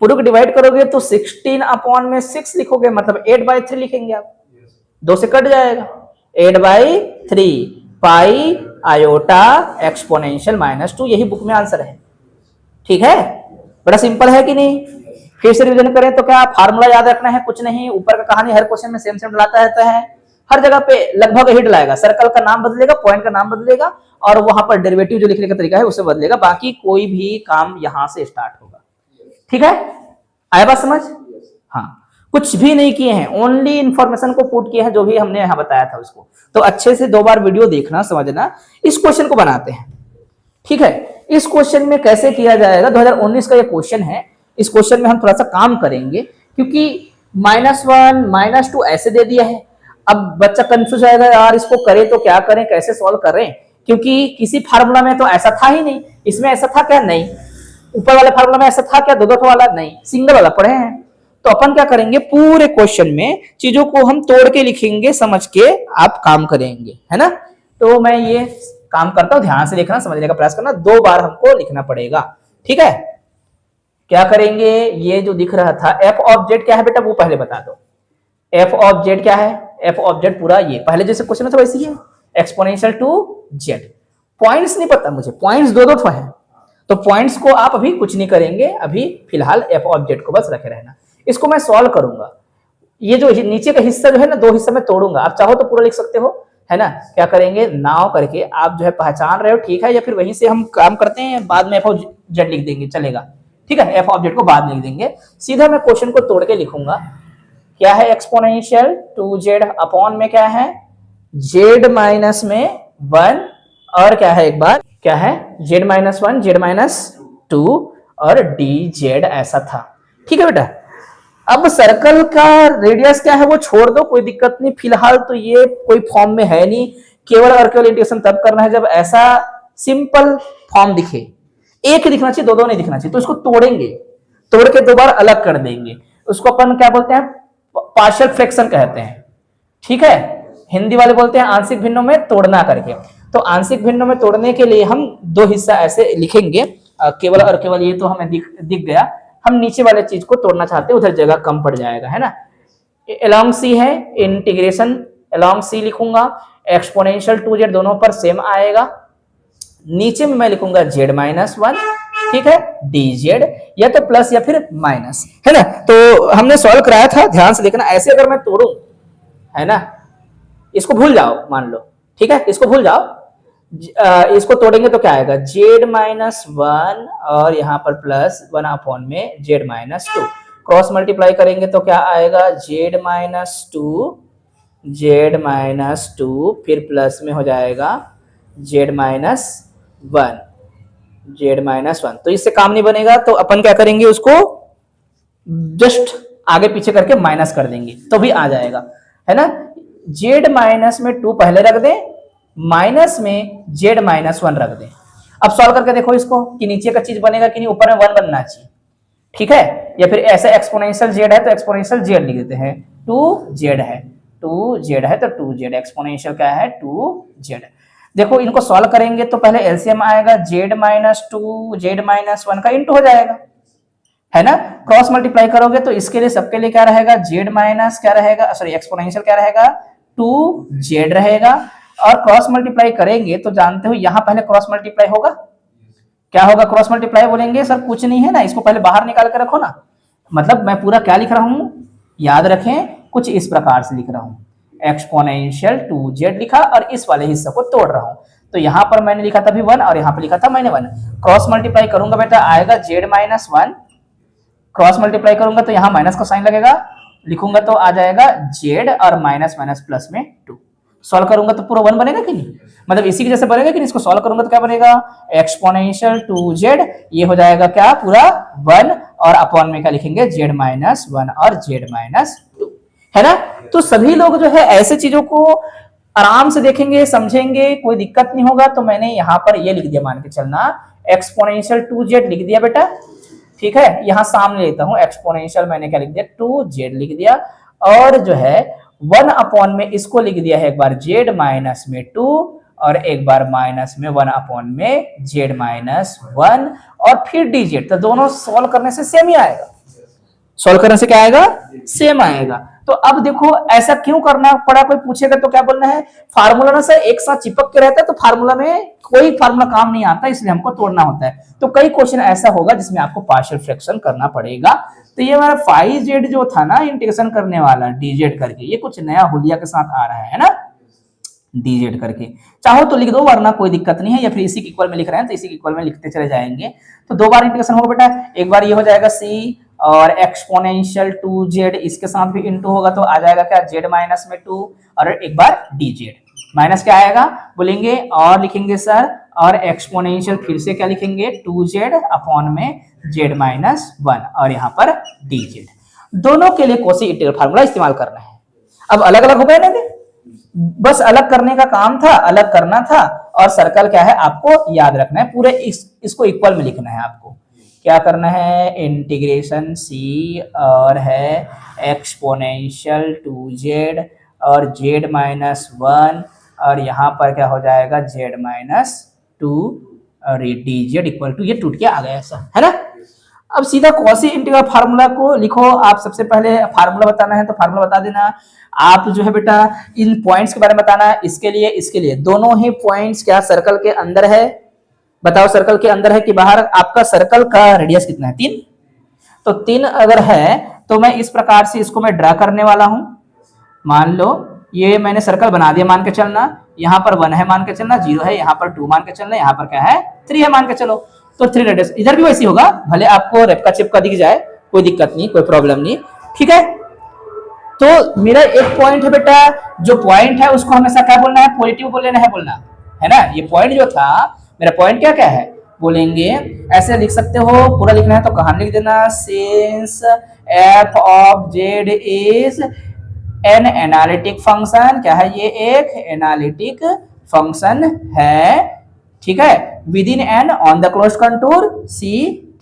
पूरे को डिवाइड करोगे तो 16 अपॉन में 6 लिखोगे, मतलब 8/3 लिखेंगे आप, 2 से कट जाएगा, 8/3 पाई आयोटा एक्सपोनेंशियल -2, यही बुक में आंसर है। ठीक है, बड़ा सिंपल है कि नहीं। फिर से रिवीजन करें तो क्या फार्मूला याद रखना है, कुछ नहीं, ऊपर का कहानी हर क्वेश्चन में सेम डलाता रहता है, हर जगह पे लगभग ही डलाएगा। सर्कल का नाम बदलेगा, पॉइंट का नाम बदलेगा, और वहां पर डेरिवेटिव जो लिखने का तरीका है उसे बदलेगा, बाकी कोई भी काम यहां से स्टार्ट होगा। ठीक है, आया बात समझ। हाँ, कुछ भी नहीं किए हैं, ओनली इंफॉर्मेशन को पुट किया है, जो भी हमने यहाँ बताया था उसको। तो अच्छे से 2 बार वीडियो देखना, समझना। इस क्वेश्चन को बनाते हैं, ठीक है। इस क्वेश्चन में कैसे किया जाएगा, 2019 का ये क्वेश्चन है। इस क्वेश्चन में हम थोड़ा सा काम करेंगे, क्योंकि -1 -2 ऐसे दे दिया है। अब बच्चा कंफ्यूज आएगा, यार इसको करें तो क्या करें, कैसे सॉल्व करें, क्योंकि किसी फार्मूला में तो ऐसा था ही नहीं। इसमें ऐसा था क्या, नहीं। ऊपर वाले फार्मूला में ऐसा था क्या, दो वाला, नहीं, सिंगल वाला पढ़े हैं। तो अपन क्या करेंगे, पूरे क्वेश्चन में चीजों को हम तोड़ के लिखेंगे, समझ के आप काम करेंगे, है ना। तो मैं ये काम करता हूं, ध्यान से देखना, समझने का प्रयास करना। 2 बार हमको लिखना पड़ेगा, ठीक है। क्या करेंगे, ये जो दिख रहा था f ऑफ z क्या है बेटा, वो पहले बता दो। f ऑफ z क्या है, f ऑफ z पूरा ये पहले जैसे क्वेश्चन में था वैसे ही है, एक्सपोनेंशियल टू z। पॉइंट्स नहीं पता मुझे, पॉइंट्स 2 है, तो पॉइंट्स को आप अभी कुछ नहीं करेंगे, अभी फिलहाल f ऑफ z को बस रखे रहना। इसको मैं सॉल्व करूंगा। ये जो नीचे का हिस्सा जो है ना, 2 हिस्सा में तोड़ूंगा, आप चाहो तो पूरा लिख सकते हो, है ना। क्या करेंगे, नाव करके आप जो है पहचान रहे हो, ठीक है, या फिर वहीं से हम काम करते हैं, बाद में f ऑफ z लिख देंगे, चलेगा, ठीक है। f ऑफ z को बाद में लिख देंगे। सीधा मैं क्वेश्चन को तोड़ के लिखूंगा। क्या है, एक्सपोनेंशियल 2z अपॉन में क्या है, z माइनस में 1, और क्या है एक बार, क्या है z माइनस 1 z माइनस 2 और dz ऐसा था, ठीक है बेटा। अब सर्कल का रेडियस क्या है वो छोड़ दो, कोई दिक्कत नहीं, फिलहाल तो ये कोई फॉर्म में है नहीं। केवल और केवल इंटीग्रेशन तब करना है जब ऐसा सिंपल फॉर्म दिखे, एक दिखना चाहिए, 2 नहीं दिखना चाहिए। तो इसको तोड़ेंगे, तोड़ के 2 बार अलग कर देंगे। उसको अपन क्या बोलते हैं, पार्शियल फ्रैक्शन कहते हैं, ठीक है। हिंदी वाले बोलते हैं आंशिक भिन्नों में तोड़ना करके। तो आंशिक भिन्नों में तोड़ने के लिए हम 2 हिस्सा ऐसे लिखेंगे, केवल और केवल, ये तो हमें दिख गया। हम नीचे वाले चीज को तोड़ना चाहते हैं, उधर जगह कम पड़ जाएगा, है ना। अलोंग सी है, इंटीग्रेशन अलोंग सी लिखूंगा, एक्सपोनेंशियल 2z दोनों पर सेम आएगा। नीचे में मैं लिखूंगा z माइनस 1, ठीक है, dz, या तो प्लस या फिर माइनस, है ना। तो हमने सॉल्व कराया था, ध्यान से देखना। ऐसे अगर मैं तोड़ूं, है ना, इसको भूल जाओ, मान लो, ठीक है, इसको भूल जाओ। इसको तोड़ेंगे तो क्या आएगा, z माइनस 1 और यहाँ पर प्लस 1 अपॉन में z माइनस 2। क्रॉस मल्टीप्लाई करेंगे तो क्या आएगा, z माइनस 2, फिर प्लस में हो जाएगा z माइनस 1। तो इससे काम नहीं बनेगा, तो अपन क्या करेंगे, उसको जस्ट आगे पीछे करके माइनस कर देंगे तो भी आ जाएगा, है ना। z माइनस में 2 पहले रख दें, माइनस में z माइनस 1 रख दें। अब सॉल्व करके देखो इसको कि नीचे का चीज बनेगा कि नहीं, ऊपर में 1 बनना चाहिए, ठीक है। या फिर ऐसे एक्सपोनेंशियल z है तो एक्सपोनेंशियल z लिख देते हैं, 2z है, 2z है तो 2z, एक्सपोनेंशियल क्या है 2z। देखो इनको सॉल्व करेंगे तो पहले एलसीएम आएगा, z माइनस 2 z माइनस 1 का इंटू हो जाएगा, है ना। क्रॉस मल्टीप्लाई करोगे तो इसके लिए सबके लिए क्या रहेगा, z माइनस क्या रहेगा, सॉरी एक्सपोनेंशियल क्या रहेगा 2z रहेगा। और क्रॉस मल्टीप्लाई करेंगे तो जानते हो यहां पहले क्रॉस मल्टीप्लाई होगा, क्या होगा, क्रॉस मल्टीप्लाई बोलेंगे सर कुछ नहीं है ना, इसको पहले बाहर निकाल कर रखो ना। मतलब मैं पूरा क्या लिख रहा हूं, याद रखें, कुछ इस प्रकार से लिख रहा हूं, एक्सपोनेंशियल 2z लिखा और इस वाले हिस्से को तोड़ रहा हूं। तो यहां पर मैंने लिखा था भी 1 और यहां पर लिखा था मैंने 1। क्रॉस मल्टीप्लाई करूंगा बेटा आएगा z माइनस 1, क्रॉस मल्टीप्लाई करूंगा तो यहां माइनस का साइन लगेगा, लिखूंगा तो आ जाएगा z और माइनस माइनस प्लस में 2। सॉल्व करूंगा तो पूरा 1 बनेगा कि नहीं, मतलब इसी के जैसे बनेगा कि नहीं। इसको सॉल्व करूंगा तो क्या बनेगा, एक्सपोनेंशियल 2z, ये हो जाएगा क्या पूरा 1, और अपॉन में क्या लिखेंगे z-1 और z-2, है ना। तो सभी लोग जो है ऐसे चीजों को आराम से देखेंगे, समझेंगे, कोई दिक्कत नहीं होगा। तो मैंने यहाँ पर ये लिख दिया, मान के चलना एक्सपोनेंशियल 2z लिख दिया बेटा, ठीक है। यहाँ सामने लेता हूँ एक्सपोनेंशियल, मैंने क्या लिख दिया 2z लिख दिया, और जो है 1 अपॉन में इसको लिख दिया है एक बार z-2 और एक बार माइनस में 1 अपॉन में z-1 और फिर dz। तो दोनों सॉल्व करने से सेम ही आएगा, सॉल्व करने से क्या आएगा, सेम आएगा। तो अब देखो ऐसा क्यों करना पड़ा, कोई पूछेगा तो क्या बोलना है, फार्मूला ना सर एक साथ चिपक के रहता है तो फार्मूला में कोई फार्मूला काम नहीं आता, इसलिए हमको तोड़ना होता है। तो कई क्वेश्चन ऐसा होगा जिसमें आपको पार्शियल फ्रैक्शन करना पड़ेगा। तो ये हमारा 5z जो था ना इंटीग्रेशन करने वाला dz करके, ये कुछ नया हुलिया के साथ आ रहा है ना, dz करके। चाहो तो लिख दो वरना कोई दिक्कत नहीं है, या फिर इसी के इक्वल में लिख रहे हैं तो इसी के इक्वल में लिखते चले जाएंगे। तो 2 बार इंटीग्रेशन होगा बेटा, एक बार ये हो जाएगा c और एक्सपोनेंशियल 2z, इसके साथ भी इनटू होगा तो आ जाएगा क्या z-2 और एक बार dz, माइनस क्या आएगा बोलेंगे और लिखेंगे सर, और एक्सपोनेंशियल फिर से क्या लिखेंगे 2z अपॉन में z-1 और यहाँ पर dz। दोनों के लिए कॉची इंटीग्रल फार्मूला इस्तेमाल करना है। अब अलग अलग हो गए ना, बस अलग करने का काम था, अलग करना था, और सर्कल क्या है आपको याद रखना है, पूरे इसको इक्वल में लिखना है। आपको क्या करना है, इंटीग्रेशन c और है एक्सपोनेंशियल 2z और z-1 और यहाँ पर क्या हो जाएगा z-2 और ये dz इक्वल टू, ये टूट के आ गया ऐसा, है ना। अब सीधा कॉची इंटीग्रल फार्मूला को लिखो। आप सबसे पहले फार्मूला बताना है तो फार्मूला बता देना। आप जो है बेटा इन पॉइंट्स के बारे में बताना है, इसके लिए दोनों ही पॉइंट्स क्या सर्कल के अंदर है, बताओ सर्कल के अंदर है कि बाहर। आपका सर्कल का रेडियस कितना है 3, तो 3 अगर है तो मैं इस प्रकार से इसको मैं ड्रा करने वाला हूं। मान लो ये मैंने सर्कल बना दिया, मान के चलना यहाँ पर 1 है, मान के चलना 0 है, यहाँ पर 2 मान के चलना, यहाँ पर क्या है 3 है मान के चलो। तो 3 रेडियस इधर भी वैसी होगा, भले आपको रेपका चिपका दिख जाए, कोई दिक्कत नहीं, कोई प्रॉब्लम नहीं, ठीक है। तो मेरा एक पॉइंट है बेटा, जो पॉइंट है उसको हमेशा क्या बोलना है, पॉजिटिव बोल लेना है, बोलना है ना। ये पॉइंट जो था मेरा पॉइंट क्या क्या है बोलेंगे, ऐसे लिख सकते हो, पूरा लिखना है तो कहां लिख देना, since f of z is an analytic function, क्या है ये एक एनालिटिक फंक्शन है, ठीक है, with in an on the close contour c,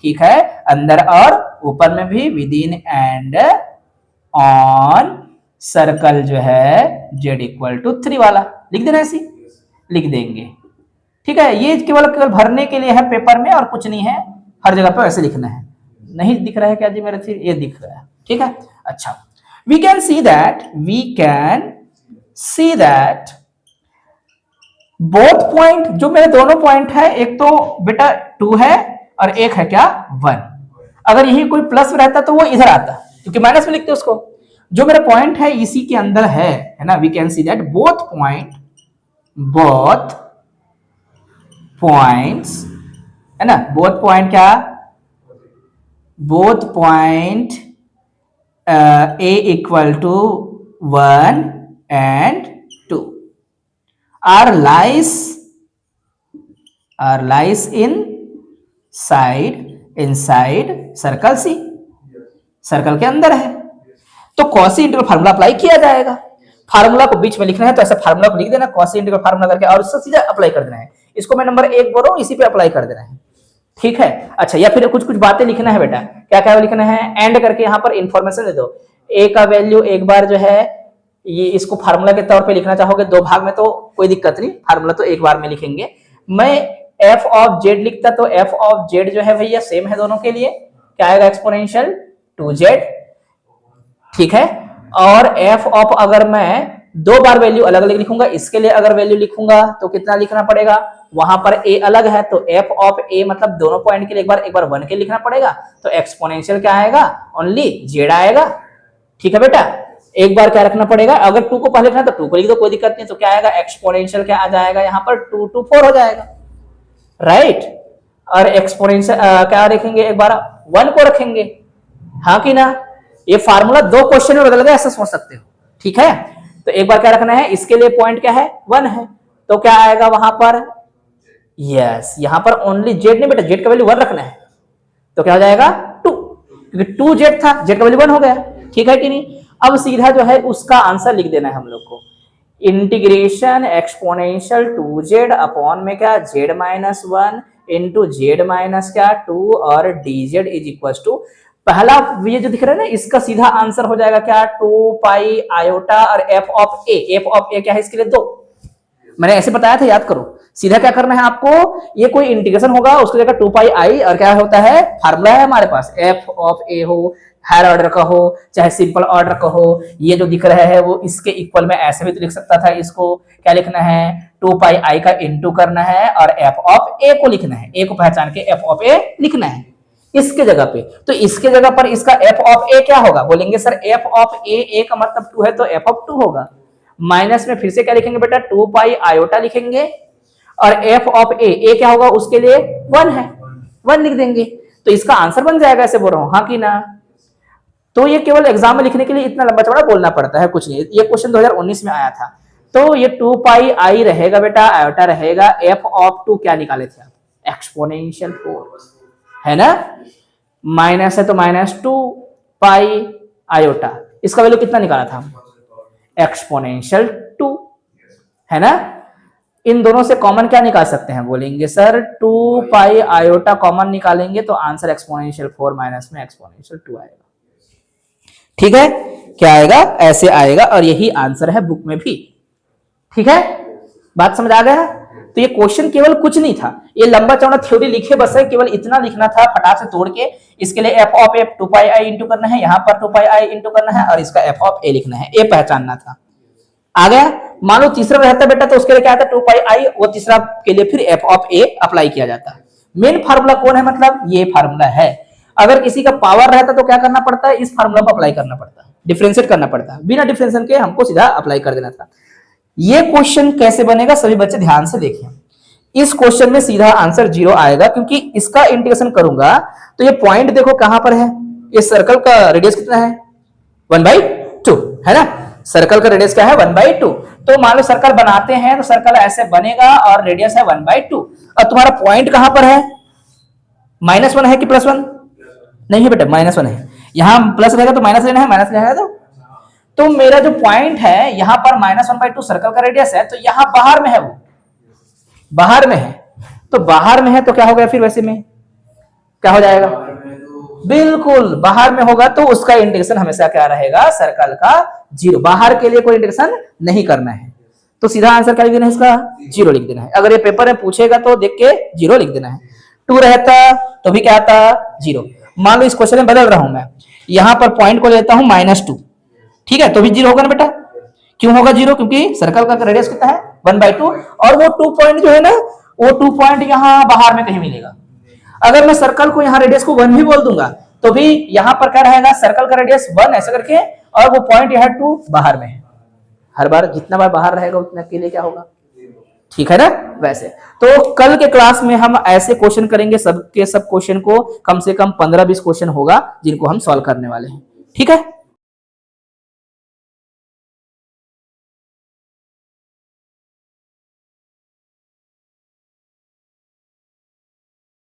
ठीक है, अंदर और ऊपर में भी with in and on circle जो है z इक्वल टू 3 वाला लिख देना, ऐसी लिख देंगे, ठीक है। ये केवल भरने के लिए है पेपर में और कुछ नहीं है, हर जगह पर ऐसे लिखना है। नहीं दिख रहा है क्या जी मेरे से, ये दिख रहा है, ठीक है। अच्छा, we can see that both point, जो मेरे दोनों पॉइंट है, एक तो बेटा 2 है और एक है क्या 1। अगर यही कोई प्लस रहता तो वो इधर आता, क्योंकि माइनस में लिखते उसको। जो मेरा पॉइंट है इसी के अंदर है ना। we can see that both points है ना, both point क्या, both point a equal to 1 and 2 are lies inside circle C, circle के अंदर है। तो कॉची इंटीग्रल फार्मूला अप्लाई किया जाएगा। फार्मूला को बीच में लिखना है तो ऐसा फार्मूला को लिख देना, कॉची इंटीग्रल फार्मूला करके, और उससे सीधा अप्लाई कर देना है। इसको मैं नंबर 1 बोल रहा हूं, इसी पे अप्लाई कर देना है, ठीक है। अच्छा, या फिर कुछ बातें लिखना है बेटा, क्या क्या लिखना है, एंड करके यहाँ पर इंफॉर्मेशन दे दो। ए का वैल्यू एक बार जो है ये इसको फार्मूला के तौर पे लिखना चाहोगे 2 भाग में तो कोई दिक्कत नहीं, फार्मूला तो एक बार में लिखेंगे। मैं f ऑफ z लिखता तो f ऑफ z जो है भैया सेम है दोनों के लिए, क्या आएगा एक्सपोनेंशियल 2z, ठीक है। और f ऑफ अगर मैं 2 बार वैल्यू अलग अलग लिखूंगा, इसके लिए अगर वैल्यू लिखूंगा तो कितना लिखना पड़ेगा, वहां पर a अलग है तो f ऑफ a मतलब दोनों पॉइंट के लिए एक बार 1 के लिखना पड़ेगा, तो एक्सपोनेंशियल क्या आएगा ओनली z आएगा, ठीक है बेटा। एक बार क्या रखना पड़ेगा, अगर 2 को पहले लिखना तो 2 को लिख दो, कोई दिक्कत नहीं। तो क्या आएगा एक्सपोनेंशियल क्या आ जाएगा यहाँ पर 2 to 4 हो जाएगा, राइट। और एक्सपोनेंशियल क्या रखेंगे, एक बार 1 को रखेंगे, हाँ कि ना। ये फार्मूला 2 क्वेश्चन में बदल गया, ऐसा सोच सकते हो, ठीक है। तो एक बार क्या रखना है, इसके लिए पॉइंट क्या है 1 है, तो क्या आएगा वहां पर, यस यहां पर ओनली जेड नहीं बेटा, जेड का वैल्यू 1 रखना है, तो क्या हो जाएगा 2, क्योंकि 2 जेड था, जेड का वैल्यू 1 हो गया, ठीक है कि नहीं। अब सीधा जो है उसका आंसर लिख देना है हम लोग को, इंटीग्रेशन एक्सपोनेंशियल 2z अपॉन में क्या z minus 1 into Z minus क्या 2 और dz इज इक्वल टू, पहला ये जो दिख रहा है ना इसका सीधा आंसर हो जाएगा क्या 2 पाई आयोटा और f ऑफ a क्या है इसके लिए 2, मैंने ऐसे बताया था याद करो। सीधा क्या करना है आपको, ये कोई इंटीग्रेशन होगा उसकी जगह 2 पाई आई और क्या होता है फार्मूला है हमारे पास f ऑफ a हो, हायर ऑर्डर का हो चाहे सिंपल ऑर्डर का हो, ये जो दिख रहा है वो इसके इक्वल में ऐसे भी तो लिख सकता था, इसको क्या लिखना है 2 पाई आई का इंटू करना है और f ऑफ a को लिखना है, a को पहचान के f ऑफ a लिखना है इसके जगह पे। तो इसके जगह पर इसका f ऑफ a क्या होगा, बोलेंगे सर f ऑफ a का मतलब 2 है तो f ऑफ 2 होगा, माइनस में फिर से क्या लिखेंगे बेटा 2 पाई आयोटा लिखेंगे और f ऑफ a क्या होगा उसके लिए 1 है, 1 लिख देंगे, तो इसका आंसर बन जाएगा, ऐसे बोल रहा हूं हाँ कि ना। तो ये केवल एग्जाम में लिखने के लिए इतना लंबा चौड़ा बोलना पड़ता है, कुछ नहीं, ये क्वेश्चन 2019 में आया था। तो ये 2 पाई आई रहेगा बेटा, आयोटा रहेगा, f ऑफ 2 क्या निकाले थे आप, एक्सपोनेंशियल 4 है ना, माइनस है तो माइनस 2 पाई आयोटा, इसका वैल्यू कितना निकाला था एक्सपोनेंशियल 2 है ना। इन दोनों से कॉमन क्या निकाल सकते हैं, बोलेंगे सर 2 पाई आयोटा कॉमन निकालेंगे तो आंसर एक्सपोनेंशियल 4 माइनस में एक्सपोनेंशियल 2 आएगा, ठीक है, क्या आएगा ऐसे आएगा और यही आंसर है बुक में भी, ठीक है, बात समझ आ गया। तो ये क्वेश्चन केवल कुछ नहीं था, ये लंबा चौड़ा थ्योरी लिखे बस है, केवल इतना लिखना था फटाक से तोड़ के, इसके लिए f of a 2 pi I into करना है, यहाँ पर 2 पाई आई इंटू करना है और इसका f ऑफ a लिखना है, a पहचानना था, आ गया। मान लो तीसरा रहता बेटा तो उसके लिए क्या आता 2 पाई आई, वो तीसरा के लिए फिर f ऑफ a अप्लाई किया जाता है। मेन फार्मूला कौन है, मतलब ये फार्मूला है। अगर किसी का पावर रहता तो क्या करना पड़ता है, इस फार्मूला को अप्लाई करना पड़ता है, डिफरेंशिएट करना पड़ता है, बिना डिफरेंशिएशन के हमको सीधा अप्लाई कर देना था। ये क्वेश्चन कैसे बनेगा सभी बच्चे ध्यान से देखें, इस क्वेश्चन में सीधा आंसर 0 आएगा, क्योंकि इसका इंटीग्रेशन करूंगा तो ये पॉइंट देखो कहां पर है, इस सर्कल का रेडियस कितना है 1/2 है ना, सर्कल का रेडियस क्या है 1/2। तो मान लो सर्कल बनाते हैं तो सर्कल ऐसे बनेगा और रेडियस है 1/2, और तुम्हारा पॉइंट कहां पर है, -1 है कि +1, नहीं बेटा -1 है, यहां प्लस रहेगा तो माइनस लेना है, माइनस लेना है तो मेरा जो पॉइंट है यहां पर -1/2 सर्कल का रेडियस है, तो यहां बाहर में है, वो बाहर में है, तो बाहर में है तो क्या हो गया फिर वैसे में क्या हो जाएगा, बिल्कुल बाहर में होगा तो उसका इंटीग्रेशन हमेशा क्या रहेगा सर्कल का 0, बाहर के लिए कोई इंटीग्रेशन नहीं करना है, तो सीधा आंसर क्या लिख देना है इसका 0 लिख देना है। अगर ये पेपर में पूछेगा तो देख के 0 लिख देना है, 2 रहता तो भी क्या आता 0। मान लो इस क्वेश्चन में बदल रहा हूं मैं, यहां पर पॉइंट को लेता हूं -2, ठीक है, तो भी 0 होगा ना बेटा, क्यों होगा 0, क्योंकि सर्कल का रेडियस कितना है 1/2 और वो 2 पॉइंट जो है ना वो 2 पॉइंट यहां बाहर में कहीं मिलेगा। अगर मैं सर्कल को यहां रेडियस को 1 भी बोल दूंगा तो भी यहां पर क्या रहेगा सर्कल का रेडियस 1 ऐसा करके, और वो पॉइंट यहां 2 बाहर में है, हर बार जितना बार बाहर रहेगा उतना के लिए क्या होगा, ठीक है ना। वैसे तो कल के क्लास में हम ऐसे क्वेश्चन करेंगे, सब के सब क्वेश्चन को कम से कम 15-20 क्वेश्चन होगा जिनको हम सॉल्व करने वाले हैं, ठीक है।